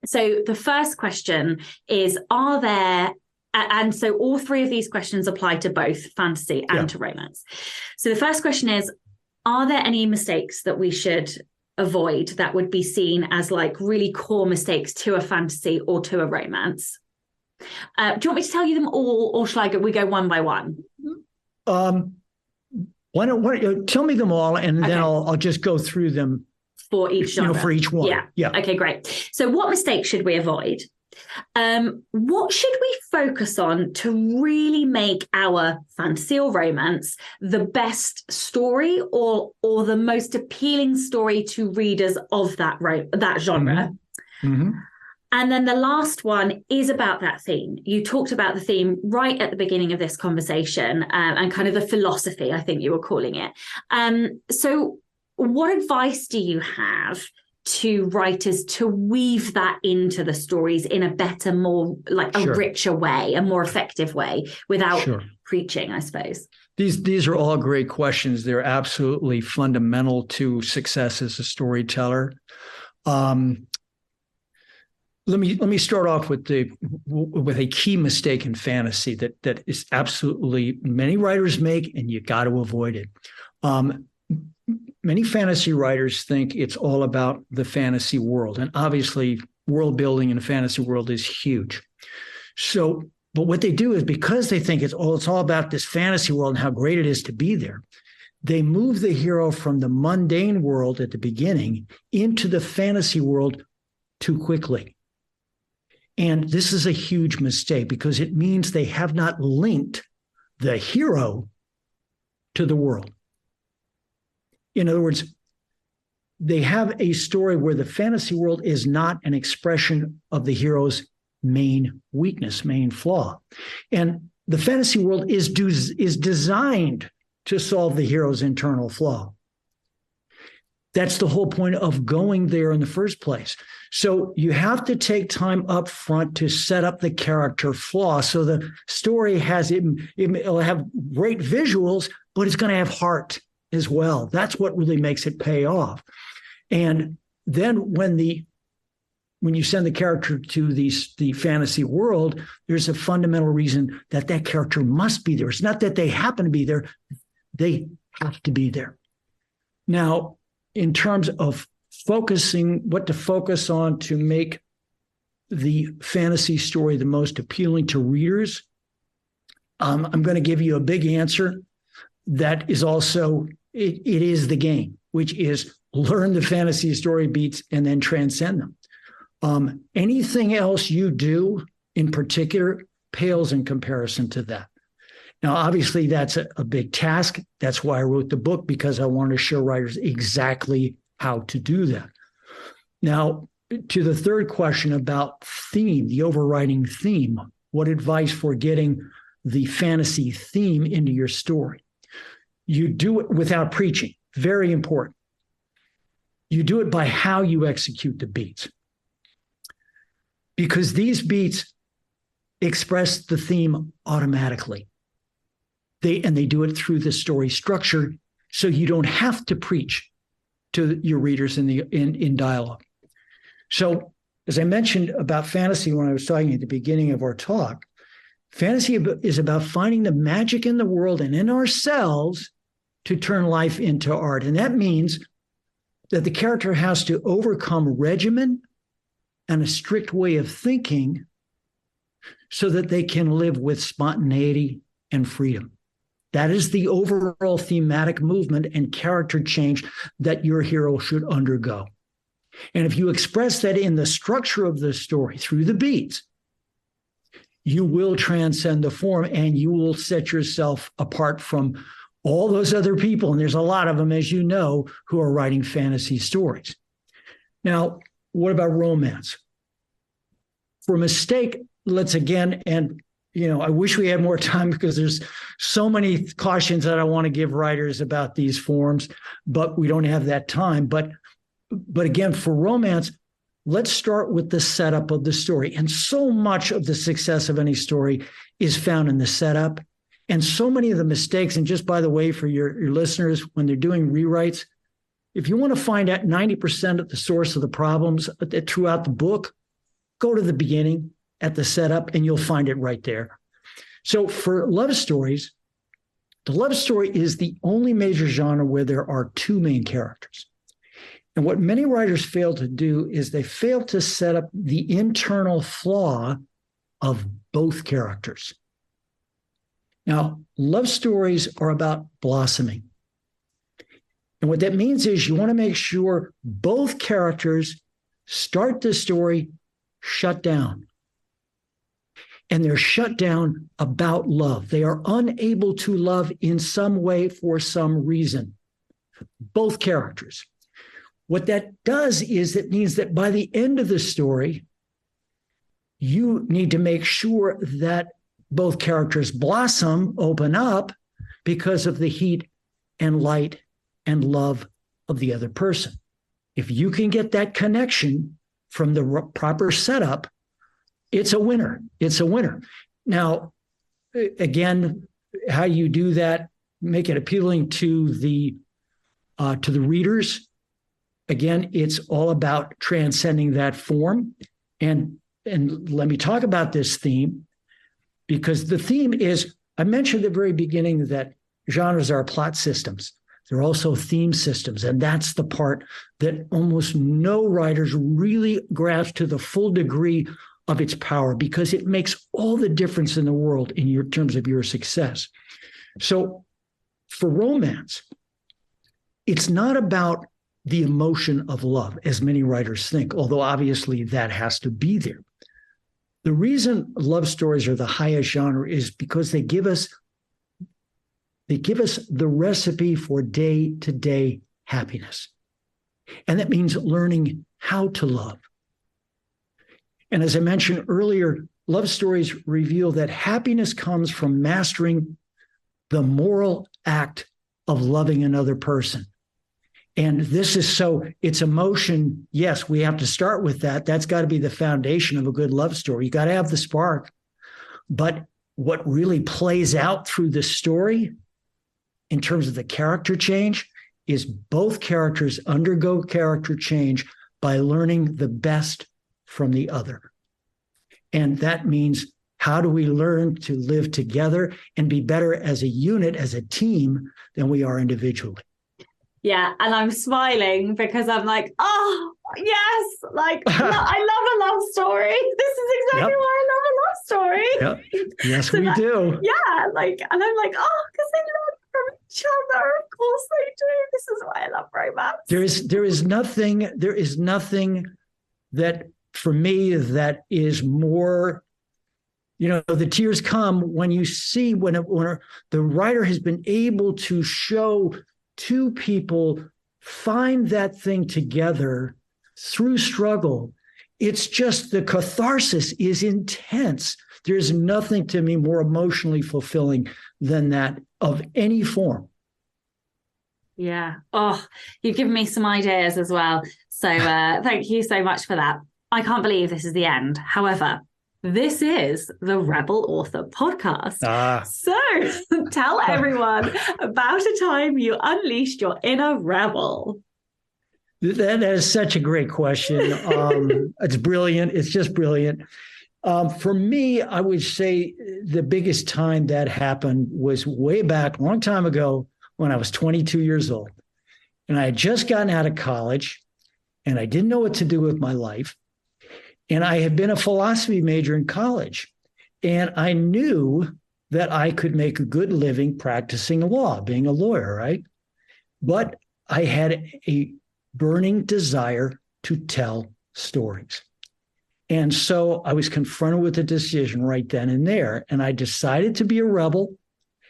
So the first question is, are there, and so all 3 of these questions apply to both fantasy and to romance. So the first question is, are there any mistakes that we should avoid that would be seen as really core mistakes to a fantasy or to a romance? Do you want me to tell you them all, or shall we go one by one? Why don't tell me them all, and then I'll just go through them for each genre. For each one. Yeah. Okay, great. So what mistakes should we avoid? What should we focus on to really make our fantasy or romance the best story or the most appealing story to readers of that genre? And then the last one is about that theme. You talked about the theme right at the beginning of this conversation, and kind of the philosophy, I think you were calling it. So what advice do you have to writers to weave that into the stories in a better, more a richer way, a more effective way, without preaching, I suppose? These are all great questions. They're absolutely fundamental to success as a storyteller. Let me start off with a key mistake in fantasy that is absolutely many writers make, and you got to avoid it. Many fantasy writers think it's all about the fantasy world, and obviously world building in a fantasy world is huge. So, but what they do is, because they think it's all about this fantasy world and how great it is to be there, they move the hero from the mundane world at the beginning into the fantasy world too quickly. And this is a huge mistake, because it means they have not linked the hero to the world. In other words, they have a story where the fantasy world is not an expression of the hero's main weakness, main flaw. And the fantasy world is designed to solve the hero's internal flaw. That's the whole point of going there in the first place. So you have to take time up front to set up the character flaw. So the story it'll have great visuals, but it's going to have heart as well. That's what really makes it pay off. And then when you send the character to the fantasy world, there's a fundamental reason that character must be there. It's not that they happen to be there. They have to be there. Now, in terms of focusing, what to focus on to make the fantasy story the most appealing to readers, I'm going to give you a big answer that is also, it is the game, which is learn the fantasy story beats and then transcend them. Anything else you do in particular pales in comparison to that. Now, obviously, that's a big task. That's why I wrote the book, because I wanted to show writers exactly how to do that. Now, to the third question about theme, the overriding theme, what advice for getting the fantasy theme into your story? You do it without preaching. Very important. You do it by how you execute the beats. Because these beats express the theme automatically. They do it through the story structure, so you don't have to preach to your readers in dialogue. So, as I mentioned about fantasy when I was talking at the beginning of our talk, fantasy is about finding the magic in the world and in ourselves to turn life into art. And that means that the character has to overcome regimen and a strict way of thinking so that they can live with spontaneity and freedom. That is the overall thematic movement and character change that your hero should undergo. And if you express that in the structure of the story through the beats, you will transcend the form and you will set yourself apart from all those other people. And there's a lot of them, as you know, who are writing fantasy stories. Now, what about romance? For mistake, let's again, and I wish we had more time because there's so many cautions that I want to give writers about these forms, but we don't have that time. But again, for romance, let's start with the setup of the story. And so much of the success of any story is found in the setup. And so many of the mistakes, and just by the way, for your listeners, when they're doing rewrites, if you want to find out 90% of the source of the problems throughout the book, go to the beginning at the setup and you'll find it right there. So for love stories, the love story is the only major genre where there are two main characters. And what many writers fail to do is they fail to set up the internal flaw of both characters. Now, love stories are about blossoming. And what that means is you want to make sure both characters start the story shut down. And they're shut down about love. They are unable to love in some way for some reason. Both characters. What that does is it means that by the end of the story, you need to make sure that both characters blossom, open up, because of the heat and light and love of the other person. If you can get that connection from the proper setup, it's a winner. It's a winner. Now, again, how you do that, make it appealing to the readers. Again, it's all about transcending that form. And let me talk about this theme, because the theme is, I mentioned at the very beginning that genres are plot systems. They're also theme systems. And that's the part that almost no writers really grasp to the full degree of its power, because it makes all the difference in the world in your terms of your success. So for romance, it's not about the emotion of love, as many writers think, although obviously that has to be there. The reason love stories are the highest genre is because they give us the recipe for day-to-day happiness. And that means learning how to love. And as I mentioned earlier, love stories reveal that happiness comes from mastering the moral act of loving another person. And this is so, it's emotion. Yes, we have to start with that. That's got to be the foundation of a good love story. You got to have the spark. But what really plays out through the story in terms of the character change is both characters undergo character change by learning the best from the other. And that means, how do we learn to live together and be better as a unit, as a team, than we are individually? Yeah, and I'm smiling because I'm like, oh, yes, like, I love a love story. This is exactly why I love a love story. Yep. Yes, so we do. Yeah, like, and I'm like, oh, because they learn from each other. Of course they do. This is why I love romance. There is nothing that, for me, that is more, the tears come when you see when the writer has been able to show two people find that thing together through struggle. It's just, the catharsis is intense. There's nothing to me more emotionally fulfilling than that, of any form. Yeah. Oh, you've given me some ideas as well. So thank you so much for that. I can't believe this is the end. However, this is the Rebel Author Podcast. So tell everyone about a time you unleashed your inner rebel. That is such a great question. It's brilliant. It's just brilliant. For me, I would say the biggest time that happened was way back, a long time ago, when I was 22 years old. And I had just gotten out of college, and I didn't know what to do with my life. And I had been a philosophy major in college, and I knew that I could make a good living practicing law, being a lawyer, right? But I had a burning desire to tell stories. And so I was confronted with a decision right then and there, and I decided to be a rebel,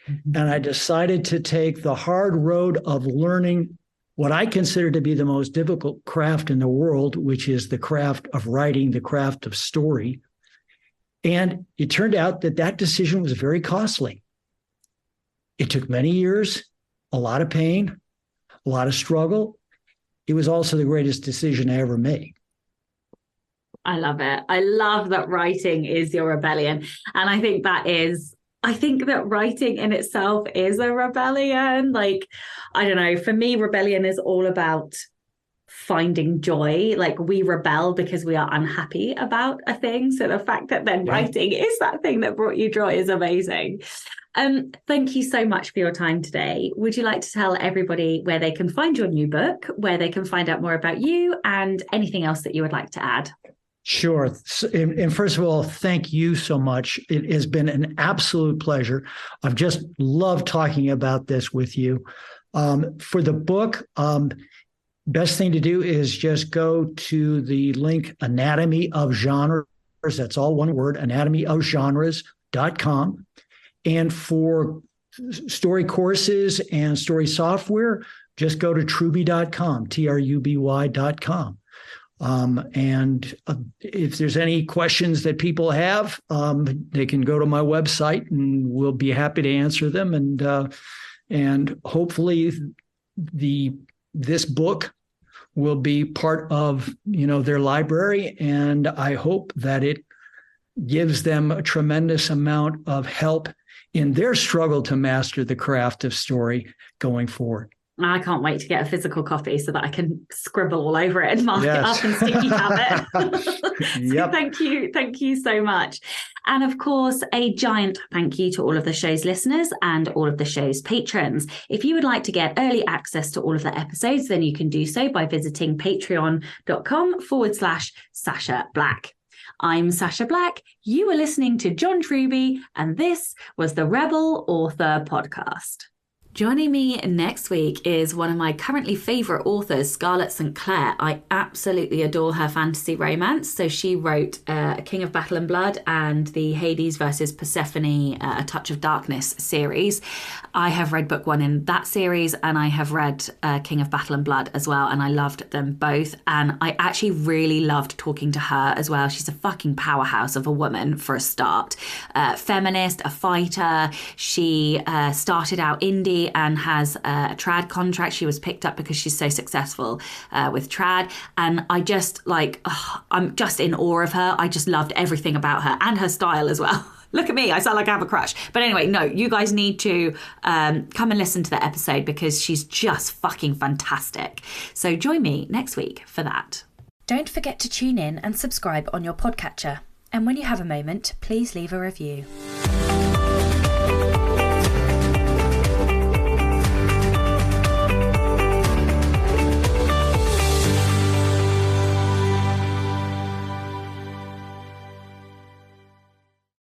and I decided to take the hard road of learning what I consider to be the most difficult craft in the world, which is the craft of writing, the craft of story. And it turned out that decision was very costly. It took many years, a lot of pain, a lot of struggle. It was also the greatest decision I ever made. I love it. I love that writing is your rebellion. And I think that writing in itself is a rebellion. Like, I don't know, for me, rebellion is all about finding joy. Like, we rebel because we are unhappy about a thing. So the fact that then writing is that thing that brought you joy is amazing. Thank you so much for your time today. Would you like to tell everybody where they can find your new book, where they can find out more about you, and anything else that you would like to add? Sure. And first of all, thank you so much. It has been an absolute pleasure. I've just loved talking about this with you. For the book, best thing to do is just go to the link Anatomy of Genres. That's all one word, anatomyofgenres.com. And for story courses and story software, just go to truby.com, truby.com. And if there's any questions that people have, they can go to my website, and we'll be happy to answer them. And hopefully this book will be part of, their library. And I hope that it gives them a tremendous amount of help in their struggle to master the craft of story going forward. I can't wait to get a physical copy so that I can scribble all over it and mark it up and sticky tab it. So thank you so much. And of course, a giant thank you to all of the show's listeners and all of the show's patrons. If you would like to get early access to all of the episodes, then you can do so by visiting patreon.com/Sasha Black. I'm Sasha Black. You are listening to John Truby, and this was the Rebel Author Podcast. Joining me next week is one of my currently favourite authors, Scarlett St. Clair. I absolutely adore her fantasy romance. So she wrote King of Battle and Blood and the Hades versus Persephone, A Touch of Darkness series. I have read book one in that series, and I have read King of Battle and Blood as well, and I loved them both. And I actually really loved talking to her as well. She's a fucking powerhouse of a woman for a start. Feminist, a fighter. She started out indie and has a trad contract. She was picked up because she's so successful with trad. And I just I'm just in awe of her. I just loved everything about her and her style as well. Look at me, I sound like I have a crush. But anyway, no, you guys need to come and listen to that episode because she's just fucking fantastic. So join me next week for that. Don't forget to tune in and subscribe on your podcatcher. And when you have a moment, please leave a review.